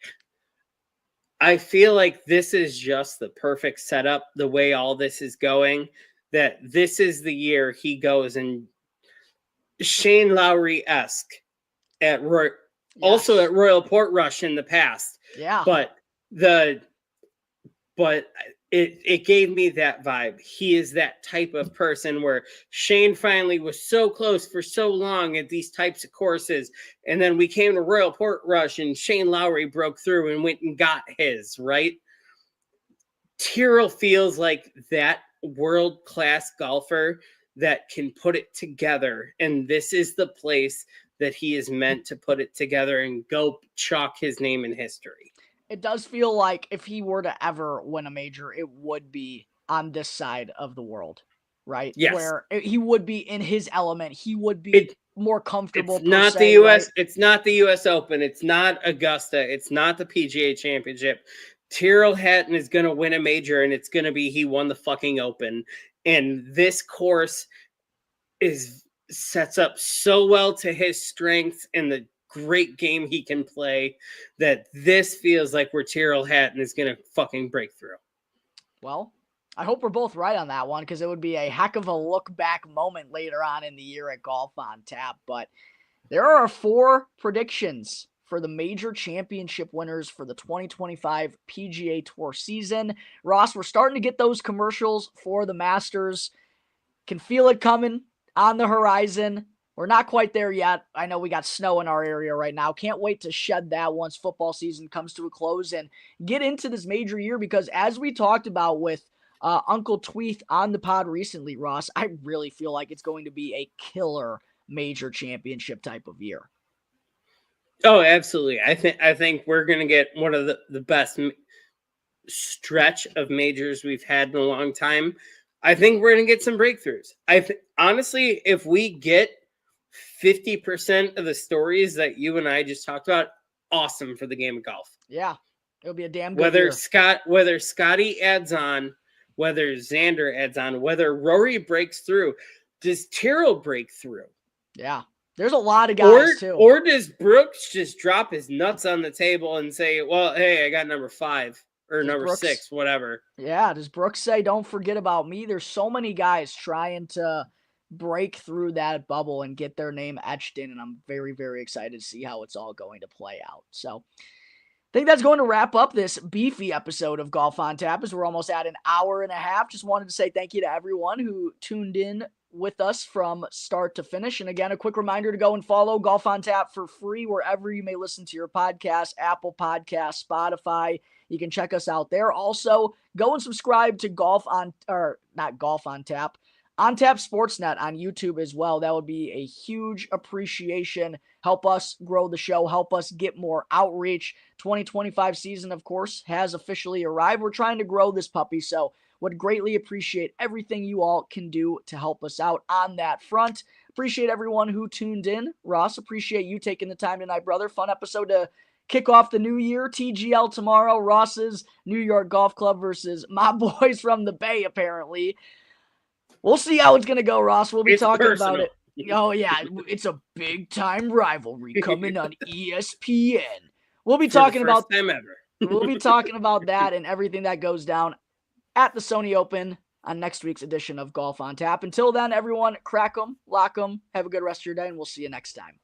I feel like this is just the perfect setup, the way all this is going, that this is the year he goes and Shane Lowry-esque at also at Royal Port Rush in the past. Yeah. But it gave me that vibe. He is that type of person where Shane finally was so close for so long at these types of courses. And then we came to Royal Port Rush and Shane Lowry broke through and went and got his, right? Tyrrell feels like that world-class golfer that can put it together. And this is the place that he is meant to put it together and go chalk his name in history. It does feel like if he were to ever win a major, it would be on this side of the world, right? Yes. Where he would be in his element. He would be more comfortable. It's not the US. Right? It's not the US Open. It's not Augusta. It's not the PGA Championship. Tyrrell Hatton is going to win a major, and it's going to be he won the fucking Open. And this course sets up so well to his strengths and the great game he can play that this feels like where Tyrrell Hatton is going to fucking break through. Well, I hope we're both right on that one, because it would be a heck of a look back moment later on in the year at Golf on Tap. But there are 4 predictions for the major championship winners for the 2025 PGA Tour season. Ross, we're starting to get those commercials for the Masters. Can feel it coming on the horizon. We're not quite there yet. I know we got snow in our area right now. Can't wait to shed that once football season comes to a close and get into this major year, because as we talked about with Uncle Tweeth on the pod recently, Ross, I really feel like it's going to be a killer major championship type of year. Oh, absolutely. I think we're going to get one of the best stretch of majors we've had in a long time. I think we're going to get some breakthroughs. Honestly, if we get 50% of the stories that you and I just talked about, awesome for the game of golf. Yeah, it'll be a damn good year. Whether Scotty adds on, whether Xander adds on, whether Rory breaks through, does Tyrrell break through? Yeah, there's a lot of guys too. Or does Brooks just drop his nuts on the table and say, well, hey, I got number 5 or number 6, whatever. Yeah, does Brooks say, don't forget about me? There's so many guys trying to break through that bubble and get their name etched in, and I'm very, very excited to see how it's all going to play out. So I think that's going to wrap up this beefy episode of Golf on Tap, as we're almost at an hour and a half. Just wanted to say thank you to everyone who tuned in with us from start to finish. And again, a quick reminder to go and follow Golf on Tap for free wherever you may listen to your podcast, Apple Podcasts, Spotify. You can check us out there. Also, go and subscribe to On Tap Sportsnet on YouTube as well. That would be a huge appreciation. Help us grow the show. Help us get more outreach. 2025 season, of course, has officially arrived. We're trying to grow this puppy, so would greatly appreciate everything you all can do to help us out on that front. Appreciate everyone who tuned in. Ross, appreciate you taking the time tonight, brother. Fun episode to kick off the new year. TGL tomorrow. Ross's New York Golf Club versus my boys from the Bay, apparently. We'll see how it's going to go, Ross. We'll be talking about it. Oh, yeah. It's a big-time rivalry coming on ESPN. We'll be talking about time ever. We'll be talking about that and everything that goes down at the Sony Open on next week's edition of Golf on Tap. Until then, everyone, crack 'em, lock 'em, have a good rest of your day, and we'll see you next time.